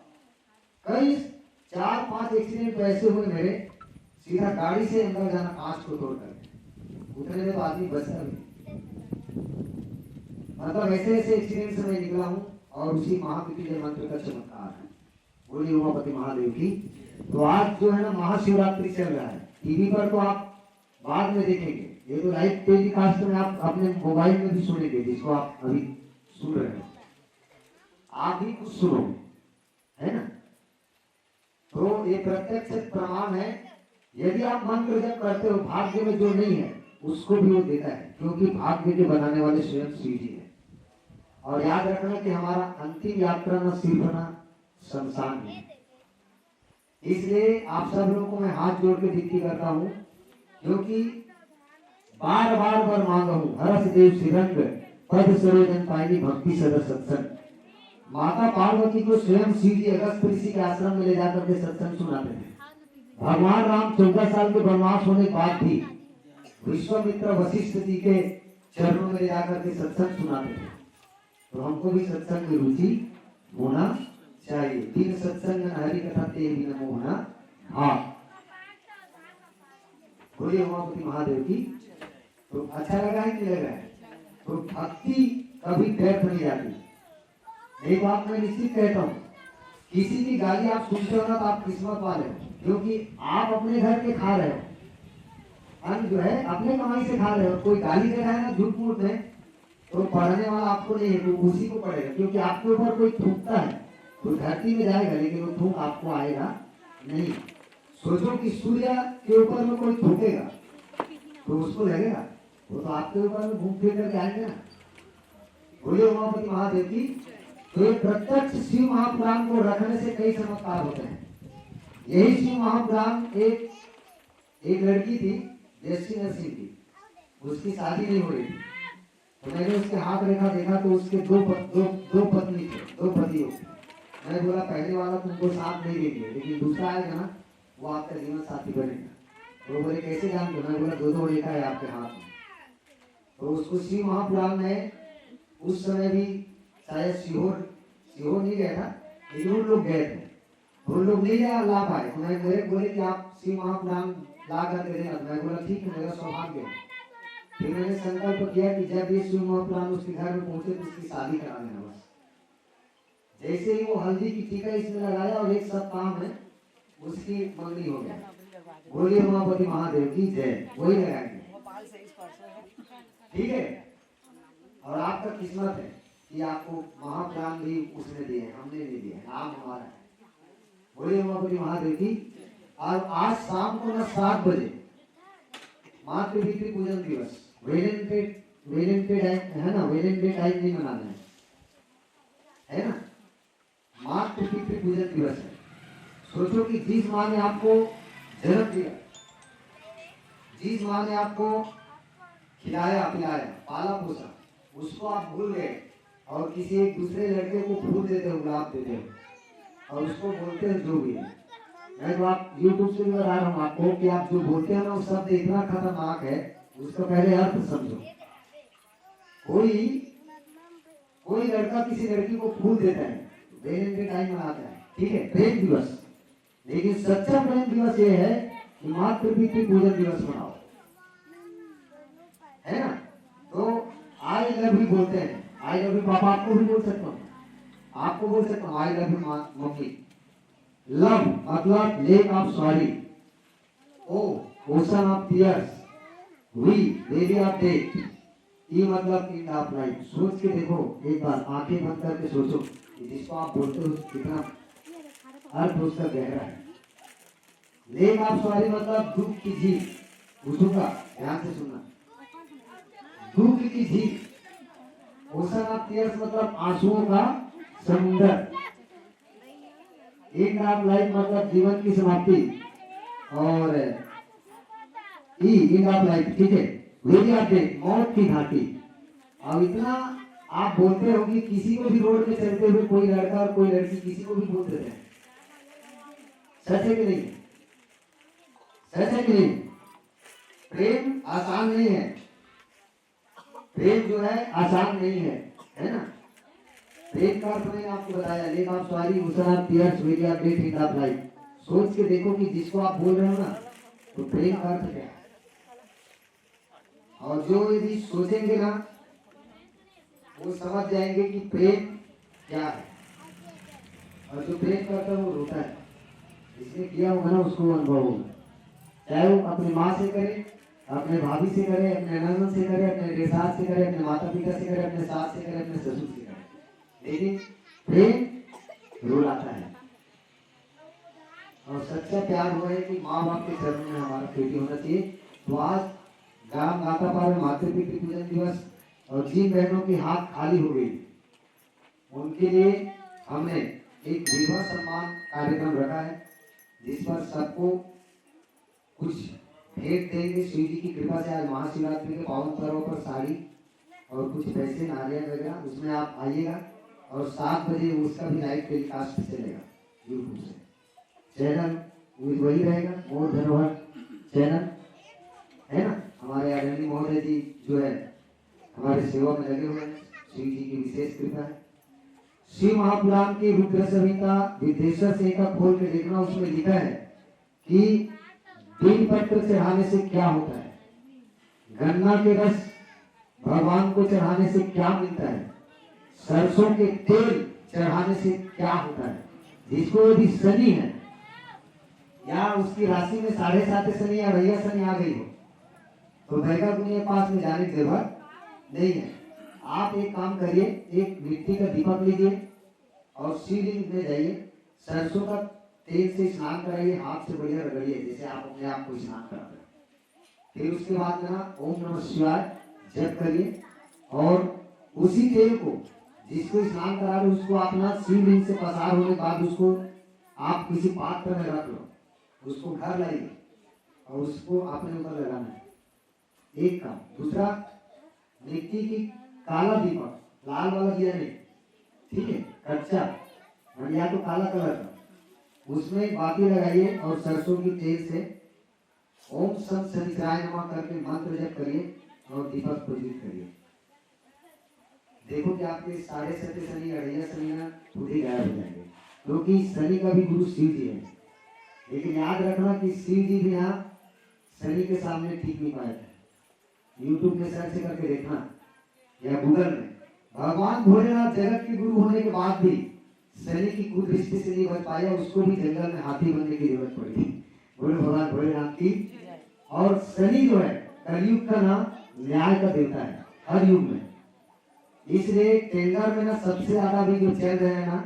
कई 4-5 एक्सीडेंट तो ऐसे हुए मेरे, सीधा गाड़ी से अंदर जाना कांच को तोड़ कर, उतने में तो आदमी बचता भी। मतलब ऐसे ऐसे एक्सीडेंट से मैं निकला हूँ और उसी महामृत्युंजय मंत्र का चमत्कार है। बोलिए उमापति महादेव की। तो आज जो है ना महाशिवरात्रि चल रहा है, टीवी पर तो आप बाद में देखेंगे, ये तो लाइव टेलीकास्ट में आप अपने मोबाइल में भी सुनेंगे, जिसको आप अभी सुन रहे हो, आप भी कुछ सुनोगे, है ना? तो ये प्रत्यक्ष प्रमाण है। यदि आप मंत्र जप करते हो, भाग्य में जो नहीं है उसको भी वो देता है, क्योंकि भाग्य के बनाने वाले स्वयं शिव जी है। और याद रखना कि हमारा अंतिम यात्रा न सिर्फ ना शमशान है। इसलिए आप सब लोगों को मैं हाथ जोड़ के विनती करता हूँ, क्योंकि बार बार वर मांगा हूँ, हरस देव श्रीरंग पद सरोजन पायनी भक्ति सदा सत्संग। माता पार्वती को स्वयं शिव जी अगस्त ऋषि के आश्रम में ले जाकर के सत्संग सुनाते हैं। भगवान राम 14 साल के वनवास होने के बाद भी विश्वामित्र वशिष्ठ जी के चरणों में ले जाकर के सत्संग सुनाते हैं। तो हमको भी सत्संग में रुचि होना चाहिए। दिन सत्संग हरि कथा ते बिन मोहना। हाँ, बोलिए उमापति महादेव की। तो अच्छा लगा है कि नहीं लग रहा है? तो भक्ति कभी व्यर्थ नहीं जाती। एक बात मैं निश्चित कहता हूँ, किसी की गाली आप सुनते हो ना तो आप किस्मत वाले हो, क्योंकि आप अपने घर के खा रहे हो, अन्न जो है अपने कमाई से खा रहे हो। कोई गाली दे रहा है ना झूठ मूठ में, तो पढ़ने वाला आपको नहीं है, तो उसी को पड़ेगा, क्योंकि आपके ऊपर कोई थूकता है तो धरती में जाएगा, लेकिन वो थूक आपको आएगा नहीं। सोचो कि सूर्य के ऊपर में कोई थूकेगा तो उसको लगेगा, वो तो आपके ऊपर में घूम फिर करके आएंगे ना। बोलिए उमापति महादेव की। तो ये प्रत्यक्ष शिव महापुराण को रखने से कई चमत्कार होते हैं। यही शिव महापुराण एक लड़की थी, जयश्री नरसिंह की, उसकी शादी नहीं हो रही थी। तो मैंने उसके हाथ रेखा देखा तो उसके दो पत्नी थे, 2 पति हो। मैं बोला पहले वाला तुमको साथ नहीं देंगे, लेकिन दूसरा आएगा ना वो आपका जीवन साथी बनेगा। तो बोले कैसे जानते? मैं बोला 2 रेखा है आपके हाथ में। तो उसको शिव महापुराण में उस समय भी शायद सीहोर नहीं गया था, लेकिन उन लोग गए थे, उन लोग नहीं ला पाए। तो मैं मेरे बोले कि आप शिव महापुराण ला कर दे देना। मैं बोला ठीक है, मेरा सौभाग्य है। फिर मैंने संकल्प किया कि जब ये शिव महापुराण उसके घर में पहुंचे तो उसकी शादी करा देना बस। जैसे ही वो हल्दी की टीका इसमें लगाया और एक सप्ताह में उसकी मंगनी हो गया। बोलिए उमापति महादेव की जय। वही लगाएंगे, ठीक है। और आपका किस्मत है कि आपको महापुराण भी उसने दिए, हमने नहीं दिए, नाम हमारा है। बोलिए उमापति महादेव की। और आज शाम को ना 7 बजे मातृपितृ पूजन दिवस, वेलेंटे है ना, वेलेंटे टाइम नहीं मनाना है ना, मातृपितृ पूजन दिवस है। सोचो कि जिस माँ ने आपको जन्म दिया, जिस माँ ने आपको खिलाया पिलाया पाला पोसा, उसको आप भूल गए और किसी एक दूसरे लड़के को फूल देते हो, गुलाब देते हो और उसको बोलते हो जो भी है। मैं तो आप YouTube से भी बता रहा हूँ आपको कि आप जो बोलते हो ना वो शब्द इतना खतरनाक है, उसका पहले अर्थ समझो। कोई लड़का किसी लड़की को फूल देता है, वेलेंटाइन टाइम मनाता है, ठीक है, प्रेम दिवस। लेकिन सच्चा प्रेम दिवस ये है कि मातृपितृ पूजन दिवस मनाओ। लव यू बोलते हैं। आई लव यू पापा आपको भी बोल सकता हूँ, आपको बोल सकता हूँ I love you mummy. Love मतलब lake of sorrow, O ocean of tears, V valley of death, E मतलब एंड ऑफ लाइफ। सोच के देखो एक बार, आंखें बंद करके सोचो कि जिसको आप बोलते हो कितना अर्थ उसका गहरा है। लेक ऑफ सॉरी मतलब दुख की झील, उसका ध्यान से सुनना, दुख की झील। ओशन ऑफ टीयर्स मतलब आंसुओं का समुंदर। एंड ऑफ लाइफ मतलब जीवन की समाप्ति, और एंड ऑफ लाइफ, ठीक है, वेरी ऑफ डेथ मौत की घाटी। अब इतना आप बोलते हो कि किसी को भी रोड पे चलते हुए कोई लड़का और कोई लड़की किसी को भी बोल देते हैं, सच है कि नहीं? सच है कि नहीं? प्रेम आसान नहीं है, प्रेम जो है आसान नहीं है ना? प्रेम का अर्थ मैंने आपको बताया, lake of sorry, ocean of tears, very of death, end of life. सोच के देखो कि जिसको आप बोल रहे हो ना, तो प्रेम का अर्थ क्या है। और जो यदि सोचेंगे ना, वो समझ जाएंगे कि प्रेम क्या है। और जो प्रेम करता है वो रोता है, जिसने किया होगा ना उसको अनुभव होगा। चाहे वो अपनी माँ से करे, अपने भाभी से करे, अपने ननद से करे, अपने रिश्तेदार से करे, अपने माता पिता से करे, अपने सास से करे, अपने ससुर से करे, लेकिन प्रेम रुलाता है। और सच्चा प्यार हुआ है कि माँ बाप के चरणों में हमारा प्रीति होना चाहिए। तो आज ग्राम गातापार में मातृ पितृ पूजन दिवस, और जिन बहनों की हाथ खाली हो गई उनके लिए हमने एक विवाह सम्मान कार्यक्रम रखा है, जिस पर सबको कुछ भेंट देंगे शिव जी की कृपा से। आज महाशिवरात्रि के पावन पर्व पर साड़ी और कुछ पैसे नारियल वगैरह, उसमें आप आइएगा। और 7 बजे उसका भी लाइव टेलीकास्ट चलेगा यूट्यूब से, चैनल वही रहेगा, मोर धरोहर चैनल है ना। हमारे आदरणीय महोदय जी जो है हमारे सेवा में लगे हुए हैं, शिव जी की विशेष कृपा है। शिव महापुराण की रुद्र संहिता विदेश्वर संहिता खोल के देखना, उसमें लिखा है कि बेल पत्र चढ़ाने से क्या होता है, गन्ना के रस भगवान को चढ़ाने से क्या मिलता है, सरसों के तेल चढ़ाने से क्या होता है। जिसको यदि शनि है या उसकी राशि में 7.5 शनि या भैया शनि आ गई हो, तो भैया के पास में जाने की जरूरत नहीं है। आप एक काम करिए, एक मिट्टी का दीपक लीजिए और शिवलिंग में जाइए, सरसों का तेल से स्नान कराइए, हाथ से बढ़िया रगड़िए जैसे आप अपने आप को स्नान कराते हैं। फिर उसके बाद में ना ओम नमः शिवाय जप करिए, और उसी तेल को जिसको स्नान करा रहे उसको अपना शिवलिंग से पसार होने के बाद उसको आप किसी पात्र में रख लो, उसको घर लाइए और उसको अपने ऊपर लगाना है, एक काम। दूसरा, मिट्टी की काला दीपक, लाल वाला दिया नहीं, ठीक है, कच्चा या तो काला कलर का, उसमें बाती लगाइए और सरसों की तेल से ओम सम शनिचराय नमः करके मंत्र जप करिए और दीपक प्रज्वलित करिए। देखो कि आपके 7.5 शनि या भैया शनि ना खुद ही गायब हो जाएंगे, क्योंकि शनि का भी गुरु शिव जी है। लेकिन याद रखना कि शिव जी भी यहाँ शनि के सामने ठीक नहीं पाए थे। यूट्यूब में सर्च करके देखना या गूगल में, भगवान भोलेनाथ जगत के गुरु होने के बाद भी शनि की कुदृष्टि से नहीं बच पाया, उसको भी जंगल में हाथी बनने की जरूरत पड़ी। बोले भगवान भोलेनाथ की। और शनि जो है कलयुग का नाम न्याय का देवता है हर युग में, इसलिए टेंडर में ना सबसे ज्यादा भी जो चल रहे हैं ना,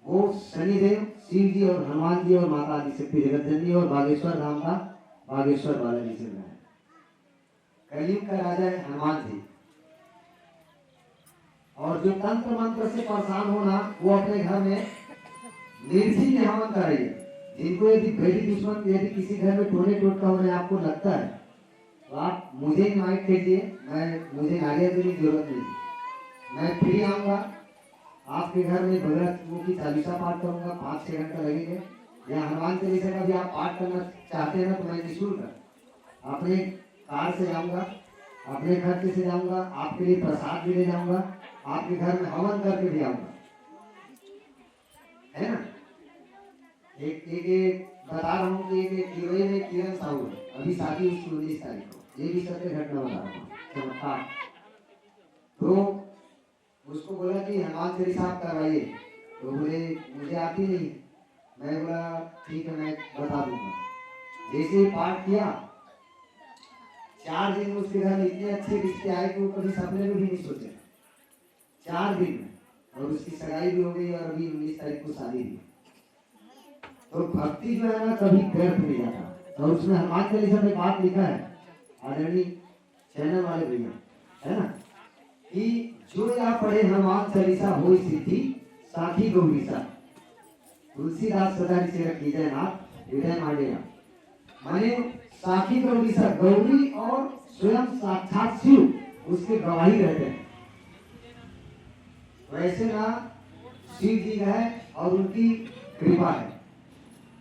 वो शनिदेव, शिव जी और हनुमान जी और माता आदिशक्ति जगत जननी और बागेश्वर धाम का बागेश्वर बालाजी चल रहा है। कलयुग का राजा है हनुमान जी। और जो तंत्र मंत्र से परेशान होना, वो अपने घर में निर्जी में हवन कराइए। जिनको यदि भेड़ी दुश्मन यदि किसी घर में टोने टोटका होने आपको लगता है, तो आप मुझे इनवाइट कीजिए, मुझे नारियल देने की जरूरत नहीं, मैं फ्री आऊँगा आपके घर में, भगवत की चालीसा पाठ करूँगा, 5-6 घंटा लगेंगे। या हनुमान चालीसा का भी आप पाठ करना चाहते हैं ना, तो मैं निःशुल्क अपने कार से जाऊँगा, अपने खर्चे से जाऊँगा, आपके लिए प्रसाद भी ले जाऊँगा, आपके घर में हवन करके भी आऊँगा, है ना। एक बता रहा हूँ कि एक किरोई में किरण साहू है, अभी शादी उसकी 19 तारीख को, ये भी सत्य घटना बता रहा हूँ, चमत्कार। तो उसको बोला कि हनुमान चालीसा आप करवाइए। तो बोले मुझे आती नहीं। मैं बोला ठीक है, मैं बता दूंगा। जैसे ही पाठ किया, 4 दिन में उसके घर में इतने अच्छे रिश्ते आए कि वो कभी सपने में भी नहीं सोचे। 4 दिन में, और उसकी सगाई भी हो गई और अभी 19 तारीख को शादी भी। तो भक्ति जो है ना कभी व्यर्थ नहीं जाता। और उसमें हनुमान चालीसा में बात लिखा है, आदरणीय चैनल वाले भैया, है ना, कि जो यहाँ पढ़े हनुमान चालीसा हो सिद्धि साखी गौरीसा। तुलसीदास सदा से कीजय नाथ हृदय मांडेगा। माने साखी गौरीसा, गौरी और स्वयं साक्षात शिव उसके गवाही रहते हैं। वैसे ना शिव जी है और उनकी कृपा है,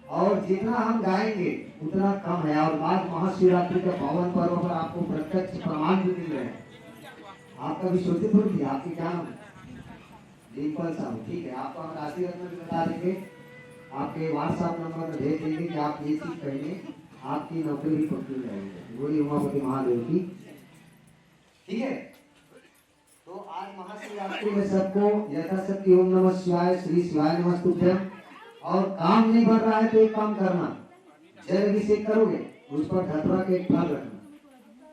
और जितना हम गाएंगे उतना कम है। और आज महाशिवरात्रि के पावन पर्व पर आपको प्रत्यक्ष प्रमाण भी मिल रहे हैं। आपका भी सोचे थोड़ी थी, आपकी क्या नाम है? डिम्पल साहू, ठीक है। आपको हम राशि रत्न भी बता देंगे, आपके व्हाट्सएप नंबर में भेज देंगे कि आप ये चीज कहेंगे, आपकी नौकरी भी पक्की हो जाएगी। बोलिए उमापति महादेव की, ठीक है। तो आज महाशिवरात्रि में सबको यथाशक्ति ओम नमः शिवाय, श्री शिवाय नमस्तुभ्यम। और काम नहीं बढ़ रहा है तो एक काम करना, जल अभिषेक करोगे उस पर धतूरा के एक फल रखना,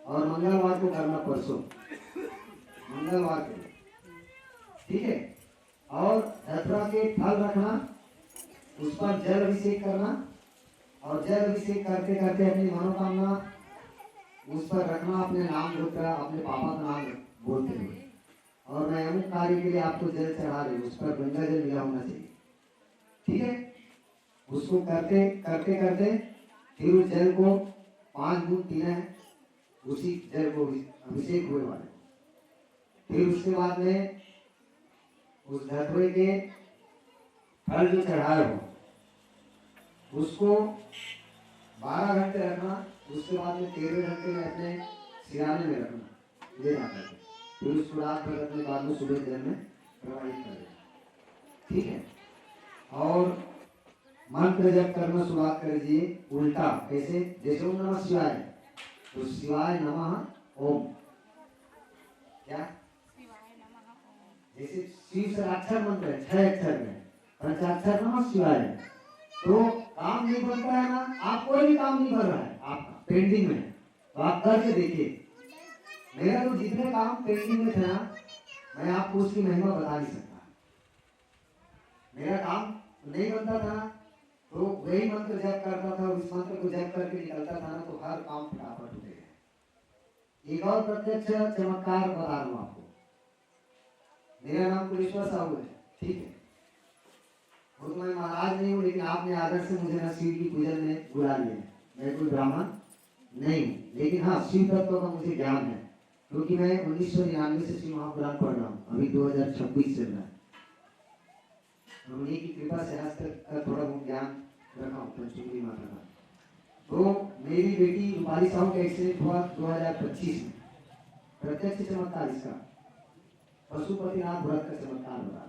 और मंगलवार को करना, परसों मंगलवार को, ठीक है। और धतूरा के फल रखना, उस पर जल अभिषेक करना, और जल अभिषेक करते करते अपनी मनोकामना उस पर रखना, अपने नाम गोत्र, अपने पापा का नाम बोलते हुए। और मैं अमुक कार्य के लिए आपको जल चढ़ा रही हूँ, उस पर गंगा जल मिला होना चाहिए, ठीक है। उसको करते करते करते फिर उस जल को 5 बूंद पीना है, उसी जल को अभिषेक हुए वाले। फिर उसके बाद में उस धतूरे के फल जो चढ़ाए हो उसको 12 घंटे रखना। उसके बाद में 13 घंटे में अपने सिराने में रखना, ले जाकर के। फिर उसको रात भर रखने के बाद में सुबह जल में प्रवाहित कर देना, ठीक है। और मंत्र जप करना शुरुआत कर दीजिए उल्टा, कैसे? जैसे ओम नमः शिवाय, तो शिवाय नमः ओम, क्या? जैसे शिव से अक्षर मंत्र है, 6 अक्षर में, पंचाक्षर नमः शिवाय। तो काम नहीं बनता है ना, आप कोई भी काम नहीं कर रहा है, आपका पेंडिंग में, तो आप करके देखिए। मेरा तो जितने काम पेंडिंग में थे ना, मैं आपको उसकी महिमा बता नहीं सकता। मेरा काम नहीं बनता था, तो वही मंत्र जप करता था, और इस मंत्र को जप करके निकलता था ना, तो हर काम फटाफट हो गया। एक और प्रत्यक्ष चमत्कार बता रहा हूँ आपको। मेरा नाम कुलेश्वर साहू है, ठीक है। वो तो मैं महाराज नहीं हूँ, लेकिन आपने आदर से मुझे ना शिव की पूजन में बुला लिया। मैं कोई ब्राह्मण नहीं हूँ, लेकिन हाँ शिव तत्व का मुझे ज्ञान है, क्योंकि मैं 1999 से शिव महापुराण पढ़ रहा हूँ, अभी 2026 चल रहा है। उन्हीं की कृपा से आज तक थोड़ा बहुत ज्ञान रखा हूँ पंचमुखी माता का। तो मेरी बेटी रूपाली साहू का एक्सीडेंट हुआ 2025 में, प्रत्यक्ष चमत्कार इसका, पशुपतिनाथ व्रत का चमत्कार बता।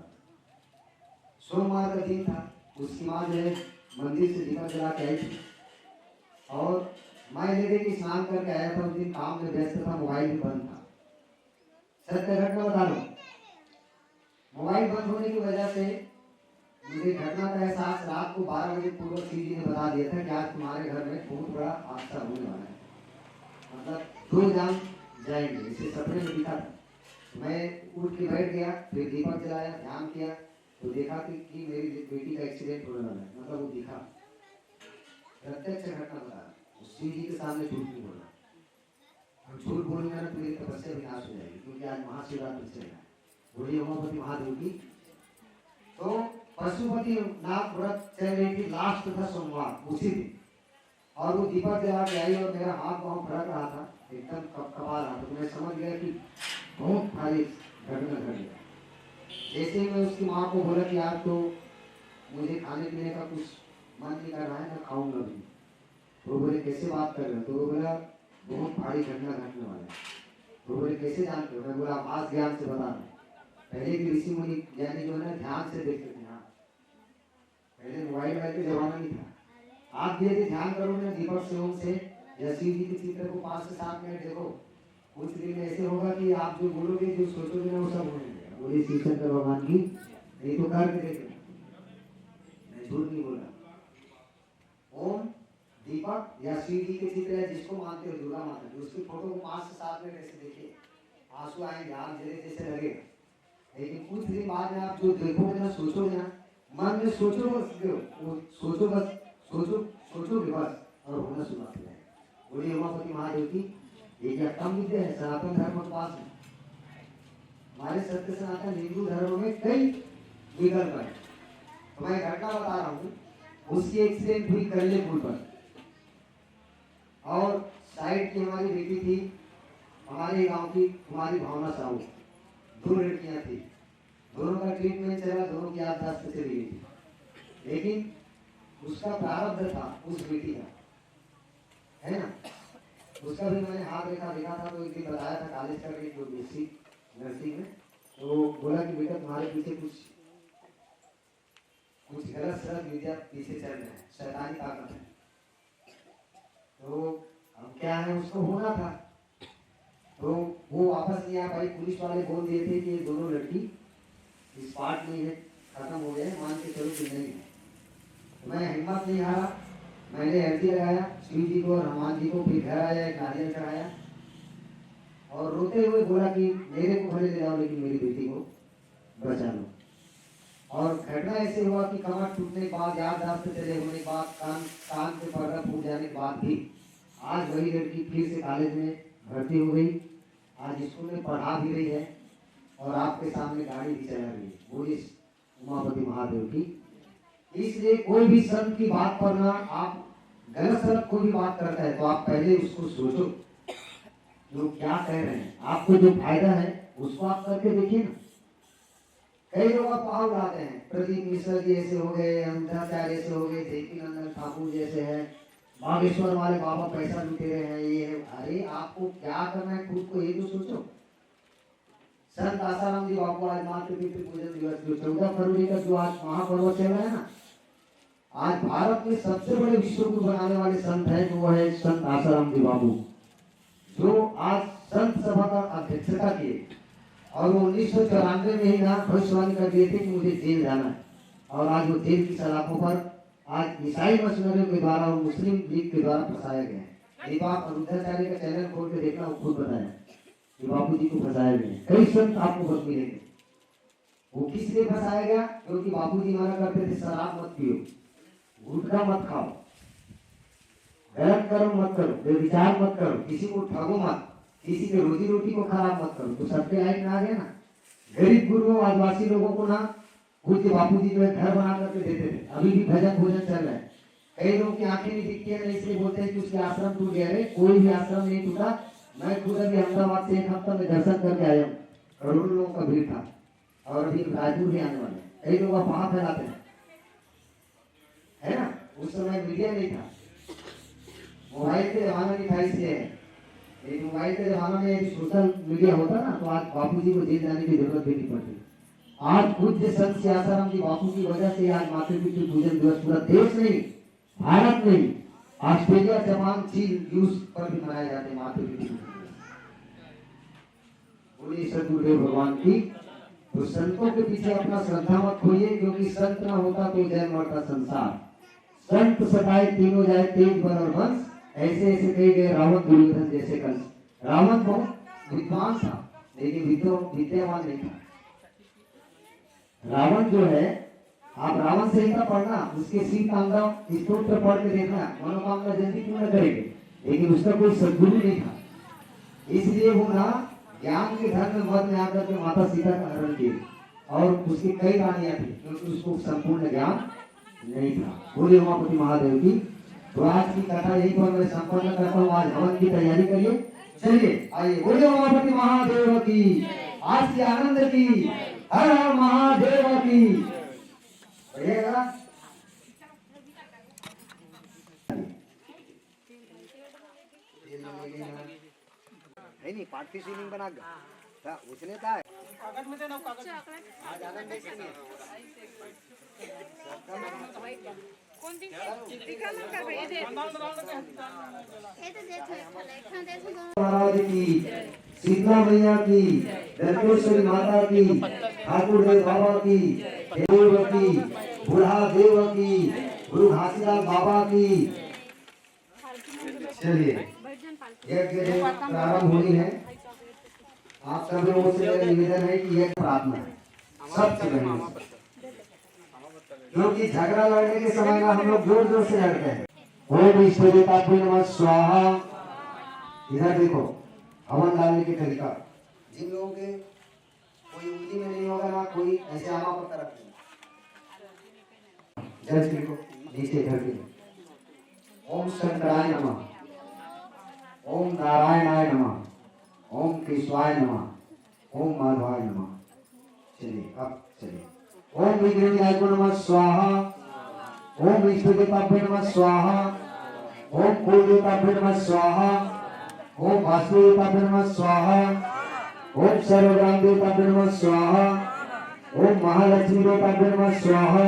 सोमवार का दिन था, उसकी माँ जो है मंदिर से दीपक जला के आई थी, और मैं लेके कि स्नान करके आया था। उस दिन काम में व्यस्त था, मोबाइल भी बंद था। सत्य घटना बता रहा हूँ। मोबाइल बंद होने की वजह से मुझे घटना का एहसास रात को 12 बजे पूर्व शिव जी ने बता दिया था कि आज तुम्हारे घर में बहुत बड़ा हादसा होने वाला है, मतलब 2 जान जाएंगे, इसे सपने में दिखा था। मैं उठ के बैठ गया, फिर दीपक जलाया, ध्यान किया, तो देखा कि मेरी बेटी का एक्सीडेंट होने वाला है, मतलब वो दिखा। प्रत्यक्ष घटना बता, शिव जी के सामने झूठ नहीं बोलना। झूठ बोलूंगा ना तो मेरी तपस्या विनाश हो जाएगी, क्योंकि आज महाशिवरात्रि चल रहा है। बोलिए उमापति महादेव की। तो पशुपतिनाथ व्रत चल रही थी, लास्ट था सोमवार उसी दिन, और वो दीपक जला के आई, और मेरा हाथ पाँव फड़क रहा था, एकदम कपा रहा था। तो मैं समझ गया कि बहुत भारी घटना घट गया। जैसे ही मैं उसकी माँ को बोला कि यार तो मुझे खाने पीने का कुछ मन नहीं कर रहा है, मैं खाऊंगा भी। तो बोले कैसे बात कर रहे हो? तो वो बोला बहुत भारी घटना घटने वाला है। तो बोले कैसे जानते हो? मैं बोला आभास ज्ञान से बता रहा। पहले के ऋषि मुनि यानी जो है ना ध्यान से देखते थे। हाँ, पहले मोबाइल का जमाना नहीं था। आप धीरे धीरे ध्यान करोगे ना, दीपक से ओम से या शिव जी के चित्र को 5 से 7 मिनट देखो, कुछ दिन ऐसे होगा कि आप जो बोलोगे जो सोचोगे ना वो सब होंगे। बोले शिव शंकर भगवान की नहीं तो करके देखे, मैं झूठ नहीं बोला। ओम दीपक या शिव जी के चित्र है, जिसको मानते हो दुर्गा माता की, उसकी फोटो को 5 से 7 मिनट ऐसे देखिए, आंसू आएंगे, आग जले जैसे लगेगा। लेकिन कुछ दिन बाद में आप जो देखोगे ना, सोचोगे ना, मन में सोचो बस, वो सोचो बस, सोचोगे बस और होना शुरू हो जाएगा। बोलिए उमापति महादेव की। ये क्या कम विद्या है? सनातन धर्म के पास है। हमारे सत्य सनातन हिंदू धर्म में कई विकल्प है। तो मैं घटना बता रहा हूँ, उसकी एक्सीडेंट हुई कल्लेपुर पर, और साइड की हमारी बेटी थी, हमारे गांव की हमारी भावना साहू, 2 लड़कियां थी, दोनों का ट्रीटमेंट चला, दोनों की याददाश्त चली गई थी। लेकिन उसका प्रारब्ध था उस बेटी का, है ना, उसका भी मैंने हाथ देखा था। तो एक दिन बताया था कॉलेज का एक बीएससी नर्सिंग में, तो बोला कि बेटा तुम्हारे पीछे कुछ गलत सलत विद्या पीछे चल रहे हैं, शैतानी ताकत है। तो अब क्या है, उसको होना था, तो वो वापस नहीं आ पाई। पुलिस वाले बोल दिए थे कि ये दोनों लड़की स्पॉट नहीं है, खत्म हो गए, मान के चलो कि नहीं है। तो मैं हिम्मत नहीं हारा, मैंने अर्जी लगाया शिव जी को और हनुमान जी को, फिर घर आया, एक नारियल चढ़ाया और रोते हुए बोला कि मेरे को भले ले जाओ लेकिन मेरी बेटी को बचा लो। और घटना ऐसे हुआ कि कमर टूटने के बाद, याददाश्त चले होने के बाद, कान से पर्दा फूट जाने के बाद भी आज वही लड़की फिर से कॉलेज में भर्ती हो गई, आज स्कूल में पढ़ा भी रही है और आपके सामने गाड़ी भी चला रही है। बोलिए उमापति महादेव की। इसलिए कोई भी संत की बात पर ना आप गलत सलत कोई भी बात करता है तो आप पहले उसको सोचो, लोग क्या कह रहे हैं, आपको जो फायदा है उसको आप करके देखिए ना। कई लोग आप पाव उड़ाते हैं, प्रदीप मिश्र जी ऐसे हो गए, अमिताचार्य ऐसे हो गए, देवी नंदन ठाकुर जैसे है, बागेश्वर वाले बाबा पैसा लुटे रहे हैं, ये है। अरे आपको क्या करना है, खुद को ये तो सोचो। संत आसाराम जी बापू आज मातृपितृ पूजन दिवस, जो 14 फरवरी का जो आज महापर्व चल रहा है ना, आज भारत में सबसे बड़े विश्व गुरु बनाने वाले संत है, जो है संत आसाराम जी बापू, जो आज संत सभा का अध्यक्षता किए। और वो 1994 में ही ना भविष्यवाणी कर दिए थे कि मुझे जेल जाना है, और आज वो जेल की सलाखों पर आज ईसाई मशीनरियों के द्वारा और मुस्लिम लीग के द्वारा फंसाया गया है। एक आप अरुद्धाचार्य का चैनल खोल के देखना, वो खुद बताया कि बापू जी को फंसाया गया। कई संत आपको बस मिलेंगे। वो किस लिए फंसाया गया? क्योंकि बापू जी माना करते थे शराब मत पियो, गुटखा मत खाओ, गलत कर्म मत करो, व्यभिचार मत करो, किसी को ठगो मत, किसी के रोजी रोटी को खराब मत करो। तो सबके लाइक में आ गया ना। गरीब गुरुओं आदिवासी लोगों को ना पूज्य बापू जी जो है घर बना करके देते थे। अभी भी भजन भोजन चल रहा है। कई लोगों की आंखें नहीं दिखती है, इसलिए बोलते हैं कि उसके आश्रम टूट गया है। कोई भी आश्रम नहीं टूटा। मैं खुद अभी अहमदाबाद से 1 हफ्ता में दर्शन करके आया हूँ। करोड़ों लोगों का भीड़ था और अभी रायपुर भी आने वाले हैं। कई लोग वहां फैलाते हैं, है ना। उस समय मीडिया नहीं था, मोबाइल के जमाना नहीं था, इसलिए। लेकिन मोबाइल के जमाना में सोशल मीडिया होता ना, तो आज बापू जी को जेल जाने की जरूरत भी नहीं पड़ती। आज पूज्य संत आसाराम जी बापू की वजह से आज मातृपितृ पूजन दिवस पूरा देश नहीं, भारत नहीं, ऑस्ट्रेलिया, जापान, चीन, रूस पर भी मनाए जाते मातृपितृ पूजन। बोलिए सदगुरुदेव भगवान की। तो संतों के पीछे अपना श्रद्धा मत खोइए, क्योंकि संत ना होता तो जय मरता संसार। संत सताए तीनों जाए, तेज बल और वंश। ऐसे ऐसे कहे गए रावण दुर्योधन जैसे कंस। रावण बहुत विद्वान था, लेकिन विद्यावान नहीं था। रावण जो है, आप रावण संहिता पढ़ना, उसके श्री तांडव स्तोत्र पढ़ के देखना, मनोकामना जल्दी पूर्ण करेंगे। लेकिन उसका कोई सद्गुरु नहीं था, इसलिए वो ना ज्ञान के धर्म में मत में आकर के माता सीता का हरण किए। और उसकी कई रानियां थी, क्योंकि उसको संपूर्ण ज्ञान नहीं था। बोलिए उमापति महादेव की। तो आज की कथा यही पर मैं संपन्न करता हूँ। आज हवन की तैयारी करिए। चलिए आइए, बोलिए उमापति महादेव की। आज की आनंद की, हर हर महादेव की। बढ़िएगा। नहीं पार्टी सीलिंग बना गया उसने था। कागज में देना, कागज आज आनंद नहीं कोणती टीका मग काय पाहिजे ये तो देखो एक देखो महाराज की, शीतला मैया की, दंतेश्वरी माता की, ठाकुर देव बाबा की, देव की, बुढ़ा देव की, गुरु घासीदास बाबा की। चलिए यज्ञ जो प्रारंभ होनी है, आप सब लोगों से मेरा निवेदन है कि यह प्रार्थना है सबसे पहले, क्योंकि झगड़ा लड़ने के समय में हम लोग जोर जोर से लड़ते हैं। ओम इष्ट देवताभ्यो नमः स्वाहा। इधर देखो हवन डालने के तरीका, जिन लोगों के कोई उंगली में नहीं होगा ना, कोई ऐसे आमा पत्ता रख देना, जल छिड़को नीचे धर के। ओम शंकराय नमः, ओम नारायणाय नमः, ओम केशवाय नमः, ओम माधवाय नमः। चलिए अब चलिए। ओम विघ्नविनायक नमः स्वाहा। ओम इष्टदेवताभ्यो नमः स्वाहा। ओम कुलदेवताभ्यो नमः स्वाहा। ओम वासुदेवताभ्यो नमः स्वाहा। ओम सर्वग्राम देवताभ्यो नमः स्वाहा। ओम महालक्ष्मी देवताभ्यो नमः स्वाहा।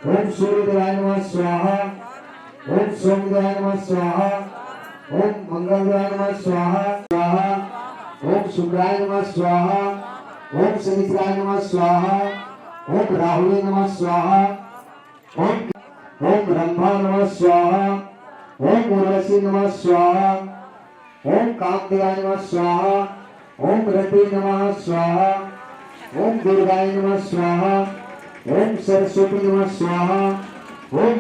ओम सूर्यदेवाय नमः स्वाहा। ओम सोमदेवाय नमः स्वाहा। ओम मंगलदेवाय नमः स्वाहा स्वाहा। ओम शुक्राय नमः स्वाहा। ओम शनिश्चराय नमः स्वाहा। ओम राहुले नमः स्वाहा। ओम रंभा नमः स्वाहा। ओम उर्वशी नमः स्वाहा। ओम कामदेवाय नमः स्वाहा। ओम रते नमः स्वाहा। ओम दुर्गाय नमः स्वाहा। ओम सरस्वती नमः स्वाहा। ओम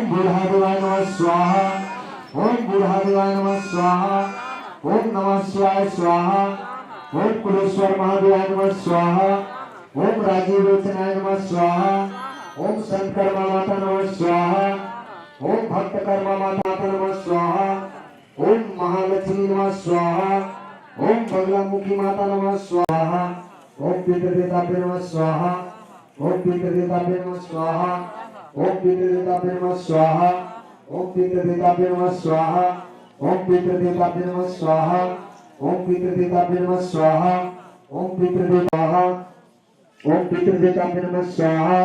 बुढ़ादेवाय नमः स्वाहा। ओम बुढ़ादेवाय नमः स्वाहा। ओम नमः शिवाय स्वाहा। ओम कुलेश्वर महादेवाय नमः स्वाहा। ओम राजीव लोचनाय नमः स्वाहा। ओम शंकरमा माता नमः स्वाहा। ओम भक्तकर्मा माता नमः स्वाहा। ओम महालक्ष्मी नमः स्वाहा। ओम बगलामुखी माता नमः स्वाहा। ओम पितृदेवताभ्यो नमः स्वाहा। ओम पितृदेवताभ्यो नमः स्वाहा। ओम पितृदेवताभ्यो नमः स्वाहा। ओम पितृदेवताभ्यो नमः स्वाहा। ओम पितृदेवताभ्यो नमः स्वाहा। ओम पितृदेवताभ्यो नमः स्वाहा। ओम पितृदेवताः। ओम पितृदेवताभ्यो नमः स्वाहा।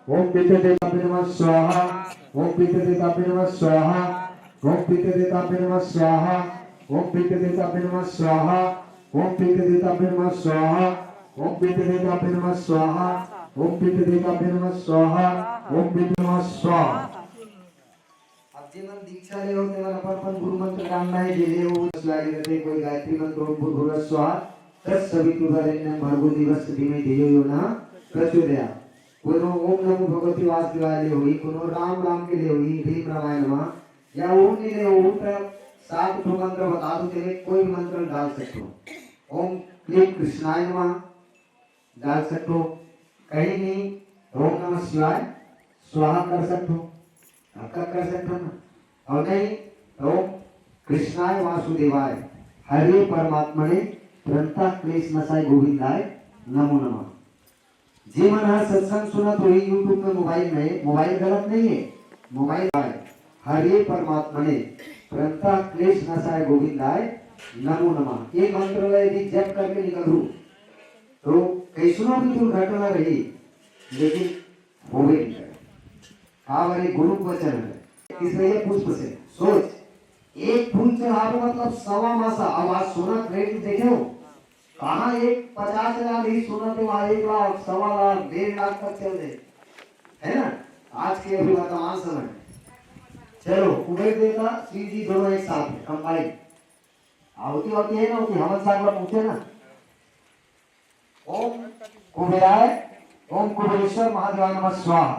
ओम पितृदेवताभ्यो नमः स्वाहा। ओम पितृदेवताभ्यो नमः स्वाहा। ओम पितृदेवताभ्यो नमः स्वाहा। ओम पितृदेवताभ्यो नमः स्वाहा। ओम पितृदेवताभ्यो नमः स्वाहा। ओम पितृदेवताभ्यो नमः स्वाहा। ओम पितृदेवताभ्यो नमः स्वाहा। ओम पितृ नमः स्वाहा। अब जे मन दीक्षा ले होते वाला अपन गुरु मंत्र कामना है जे ले वो स्लाइड करते कोई गायत्री मंत्र ओम भूर्भुवः स्वाहा तत्सवितुर्वरेण्यं भर्गो देवस्य धीमहि धियो यो नः प्रचोदयात्। कोनो ओम नमो भगवते वासुदेवाय ले हुई, कोनो राम राम के लिए हुई, भीम रामाय नमः, या ओम के लिए हो तो 7 ठो मंत्र बता दो, चले कोई मंत्र डाल सकते हो। ओम क्लीं कृष्णाय नमः डाल सकते हो, कहीं नहीं ओम नमः शिवाय स्वाहा कर सकते हो, कर सकते हो ना, और नहीं ओम कृष्णाय वासुदेवाय हरे परमात्मने प्रणता क्लेश नसाय गोविंदाय नमो नमः। जी मन हर सत्संग सुना तो ही यूट्यूब में मोबाइल गलत नहीं है, मोबाइल हरे परमात्मने प्रणता क्लेश नसाय गोविंदाय नमो नमः। ये मंत्र यदि जप करके निकल रू तो कैसनो भी दुर्घटना रही लेकिन होवे नहीं करे। हमारे गुरु वचन है, इसलिए पुष्प से सोच एक फूल चढ़ावे मतलब 1.25 मासा। अब आज सोना क्रेडिट देखे हो कहाँ, एक 50,000 ही सोना तो वहां 1 लाख 1.25 लाख 1.5 लाख तक चल दे, है ना आज के अभी वर्तमान समय। चलो कुबेर देवता श्री जी दोनों एक साथ में कंबाइन होती है ना, होती हवन सागर पूछे ना। ओम कुबेराय, ओम कुबेरेश्वर महादेवाय नमः स्वाहा।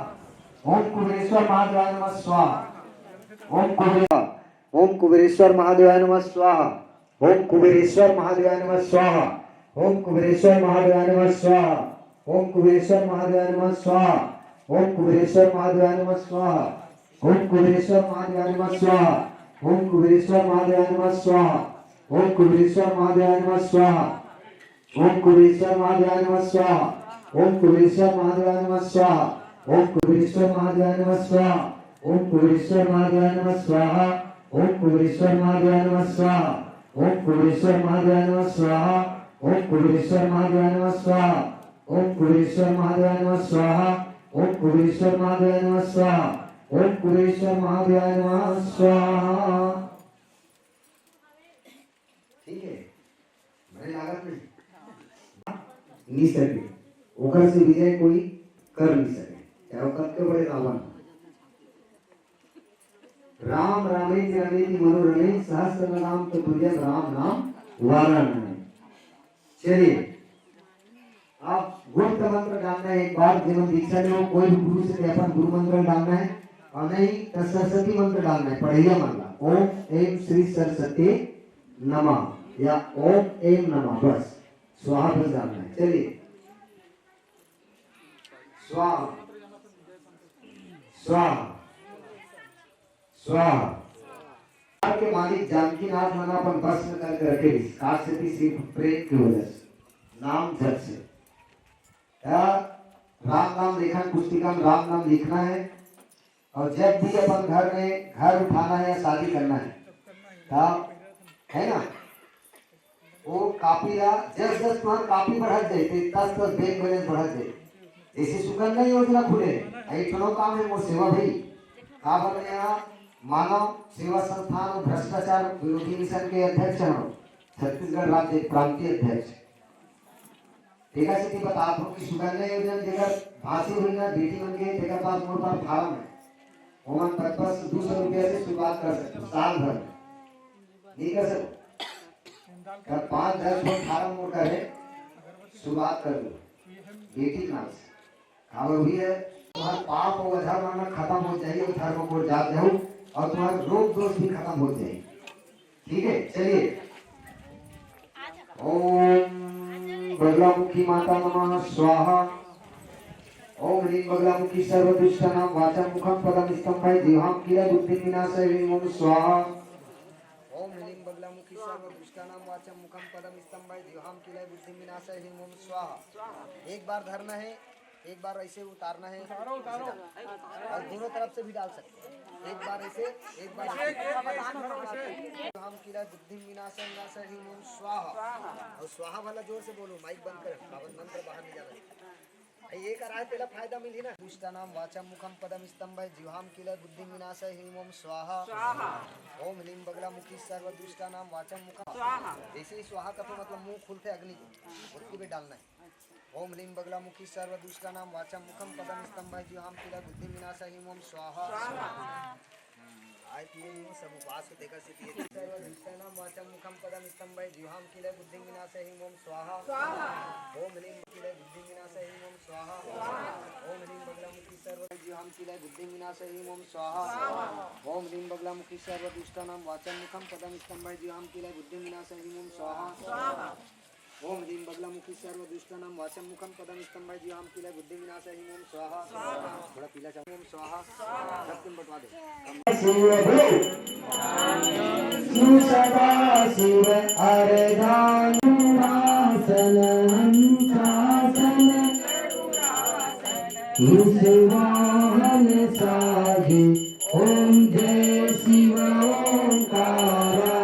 ओम कुबेरेश्वर महादेवाय नमः स्वाहा। ओम कुबेरेश्वर महादेवाय नमः स्वाहा। ओम कुबेरेश्वर महादेवाय नमः स्वाहा। ओम कुबेरेश्वर महादेवाय नमः स्वाहा। ओम कुबेरेश्वर महादेवाय नमः स्वाहा। ओम कुबेरेश्वर महादेवाय नमः स्वाहा। ओम कुबेरेश्वर महादेवाय नमः स्वाहा। ओम कुबेरेश्वर महादेवाय नमः स्वाहा। ओम कुबेरेश्वर महादेवाय नमः स्वाहा। ओम कुबेरेश्वर महादेवाय नमः स्वाहा। ओम कुबेरेश्वर महादेवाय नमः स्वाहा। ओम कुबेरेश्वर महादेवाय नमः स्वाहा। ओम कुबेरेश्वर महादेवाय नमः स्वाहा। ओम कुबेरेश्वर महादेवाय नमः स्वाहा। ओम कुबेरेश्वर महादेवाय नमः स्वाहा। ओम कुबेरेश्वर महादेवाय नमः स्वाहा। ओम कुबेरेश्वर महादेवाय नमः स्वाहा। ओम कुबेरेश्वर महादेवाय नमः स्वाहा। ओम कुरेश्वर महादेवाय नमः स्वाहा। ठीक है, मैंने लागत नहीं सके ओकर से विजय कोई कर नहीं सके, चाहे वो कब के बड़े रावण। राम रामेति रमेति मनोरमे सहस्र नाम तो तुझे राम नाम वारण। चलिए आप गुप्त मंत्र डालना है एक बार, जीवन दीक्षा में कोई भी गुरु से अपन गुरु मंत्र डालना है और नहीं तो सरस्वती मंत्र डालना है, पढ़िया मांगा ओम एम श्री सरस्वती नमः या ओम एम नमः, बस स्वाहा बस डालना है। चलिए स्वाहा स्वाहा स्वाहा के मालिक जानकी नाथ मना अपन बस में करके रखे काशती सिर्फ प्रेम की वजह से नाम जप से। राम नाम लेखन पुस्तिका में राम नाम लिखना है और जब भी अपन घर में घर उठाना है या शादी करना है तब है ना वो कापी या जस जस तुम्हारा कापी बढ़त जाए तस तस बैंक बैलेंस बढ़त जाए। जैसे सुकन्या योजना खुले चुनाव काम है वो सेवा भाई का बने यहाँ मानव सेवा संस्थान और भ्रष्टाचार विरोधी मिशन के अध्यक्ष हैं छत्तीसगढ़ राज्य प्रांतीय अध्यक्ष। ठीक है, सिद्धि बता आपको कि सुकन्या योजना जगह भाषी हुई ना बेटी बन गई जगह पास मोर पास फार्म है ओमन 200 रुपया से शुरुआत कर सकते साल भर नहीं कर सकते कर 5-10 फार्म मोर करे शुरुआत कर दो बेटी नाम से खबर हुई है। तुम्हारा पाप और अधर्म मानना खत्म हो जाएगी, धर्म को जाग जाओ और तुम्हारा रोग दोष भी खत्म हो जाएगी। ठीक है, चलिए ओम बगलामुखी माता नमः स्वाहा। ओम ह्रीं बगलामुखी सर्वदुष्टानां वाचं मुखं पदं स्तंभाय जिह्वां किल बुद्धिं विनाशाय ह्रीं ओम स्वाहा। ओम ह्रीं बगलामुखी सर्वदुष्टानां वाचं मुखं पदं स्तंभाय जिह्वां किल बुद्धिं विनाशाय ह्रीं ओम स्वाहा। एक बार धरना है, एक बार ऐसे उतारना है और दोनों तरफ से भी डाल सकते हैं। एक बार ऐसे एक बार हम किला बुद्धि विनाशं विनाशं ह्रीं ओम स्वाहा। और स्वाहा वाला जोर से बोलो, माइक बंद कर, मंत्र बाहर नहीं जाना। ये कराए पहला फायदा मिली ना। दुष्टानां वाचं मुखं पदं स्तंभाय जिह्वां किल बुद्धि विनाशं ह्रीं ओम स्वाहा। ओम ह्रीं बगलामुखी सर्व दुष्टानां वाचं मुखं। जैसे ही स्वाहा का मतलब मुंह खुलते अग्नि को उसको भी डालना है। ओम ह्रीं बगलामुखी सर्व दुष्टानां वाचं मुखं पदं स्तंभाय जिह्वां किल बुद्धि विनाशं ह्रीं ओम स्वाहा। आयतिये सब उपवास को देखा सिद्धि सर्व दुष्टानां वाचं मुखं पदं स्तंभाय जिह्वां किल बुद्धि विनाशं ह्रीं ओम स्वाहा। ओम ह्रीं किल बुद्धि विनाशं ह्रीं ओम स्वाहा। ओम ह्रीं बगलामुखी सर्व जिह्वां किल बुद्धि विनाशं ह्रीं ओम स्वाहा। ओम ह्रीं बगलामुखी सर्व दुष्टानां वाचं मुखं पदं स्तंभाय जिह्वां किल बुद्धि विनाशं ह्रीं ओम स्वाहा। ओम ह्रीं बगलामुखी सर्व दुष्टानां वाचं मुखं पदं स्तंभाय जिह्वां किल बुद्धि विनाशं ह्रीं ओम स्वाहा। थोड़ा पीला चावल ओम स्वाहा रक्त बटवा दे। शिव सदा शिव अरदान आसन हंसासन वाहन साधे ओम जय शिव ओंकारा।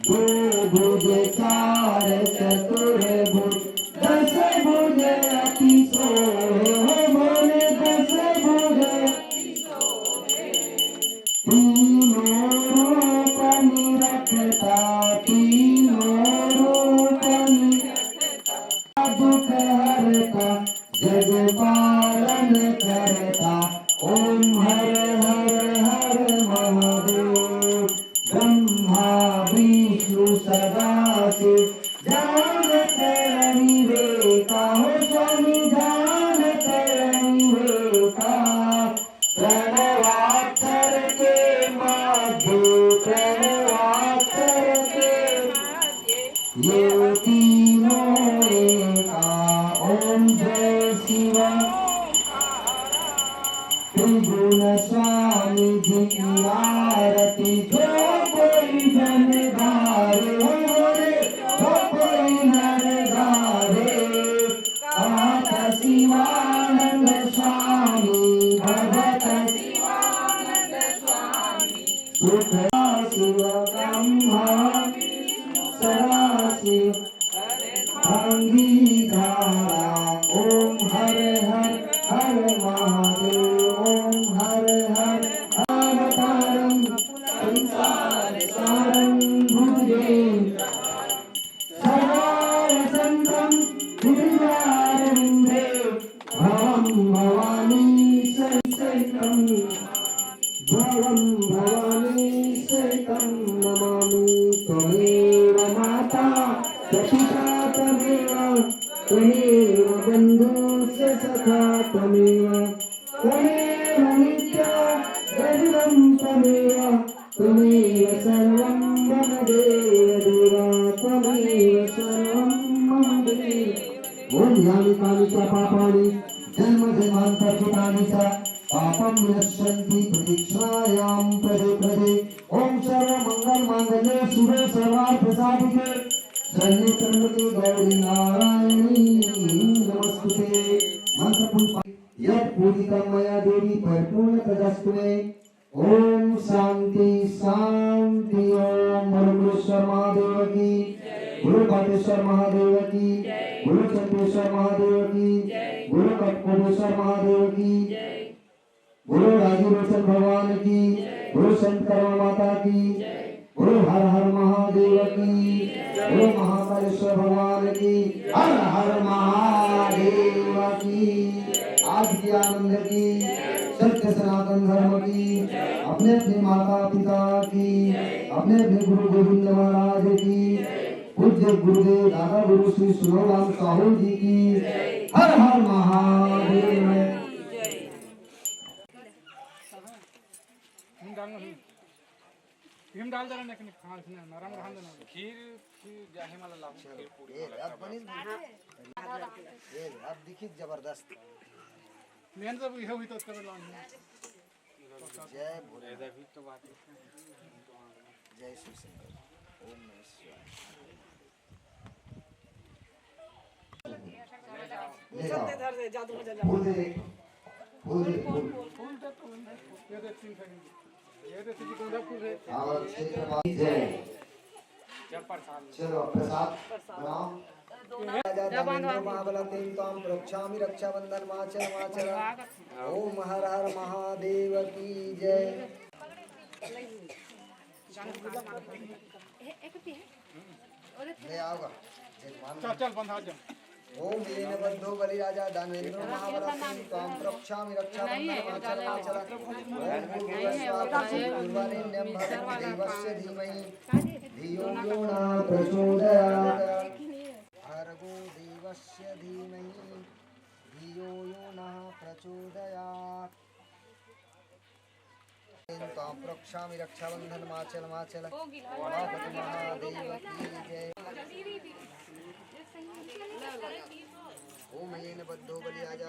दो भुज चार चतुर्भुज दस भुज अति सोहे बोले 10 भुज तीनों रूपनि रखता तीनों रूपनि दुख हरता जग पालन करता। ओम हर हर हर महादेव। ब्रह्मा विष्णु सदाशिव जानत विवेका हो स्वामी जानत विवेका। प्रणवाक्षर के मध्य प्रणवाक्षर के ये तीनों एका। ओम जय शिव त्रिगुण स्वामी जी की आरती जो कोई जन गारे जो कोई नर गारे। कहत शिवानंद स्वामी भगत शिवानंद स्वामी सुख शिव ब्रह्मा सदाशिव अंगी धारा। ओम हर हर हर महादेव। ओम हर हर त्वमेव बन्धुश्च सखा त्वमेव त्वमेव नित्या द्रविणं त्वमेव त्वमेव सर्वं मम देव त्वमेव सर्वं मम देव ॐ यानि कानि च पापानि जन्म जन्मान्तर्कृतानि च पापं विनश्यन्ति प्रतीक्षायां पदे पदे ॐ सर्वमङ्गलमाङ्गल्ये शिवे सर्वार्थसाधिके शरण्ये त्र्यम्बके गौरी नारायणी नमस्तुते मंत्रपुष्प यत् पूजितं मया देवी परिपूर्णतदस्तु मे ओम शांति शांति ओम मुरुगेश्वर महादेव की गुरु पाटेश्वर महादेव की गुरु चंपेश्वर महादेव की गुरु कटकोटेश्वर महादेव की गुरु राजीरोशन भगवान की गुरु संत कर्मा माता की गुरु हर हर महादेव की गुरु महाकालेश्वर भगवान की हर हर महादेव की आज की आनंद की सत्य सनातन धर्म की अपने अपने माता पिता की अपने अपने गुरु गोविंद महाराज की पूज्य गुरुदेव दादा गुरु श्री सुनोराम साहू जी की हर हर महादेव हिम डाल जरा ना हाँ नरम रहने देना खीर जाहे मला लागू खीर पूरी ये अब बनी ये अब दिखी जबरदस्त मेन सब ये हुई तो उसका भी लाऊंगा जय भोले भी तो बात है जय श्री शंकर ओम नमः शिवाय फूल दे फूल दे फूल ये तो 3 सेकंड ये तो किसी को फूल है और क्षेत्रवासी जय चलो प्रसाद बनाओ महाबलतें तां रक्षामि रक्षाबंधन माचर माचर ओम हर हर महादेव की जय ले आओगा चल चल बंद हाथ जा ओम येन बद्धो बलिराजा दानवेन्द्र महाबलतें तां रक्षामि रक्षाबंधन माचर माचर पूर्वरेण्यं भर्गो देवस्य धीमहि धियो यो न प्रचोदयात् भर्गो देवस्य धीमहि धियो यो नः प्रचोदयात् तां रक्षामि रक्षाबंधन माचल माचल उमापति महादेव की जय ओम येन बद्धो बलिराजा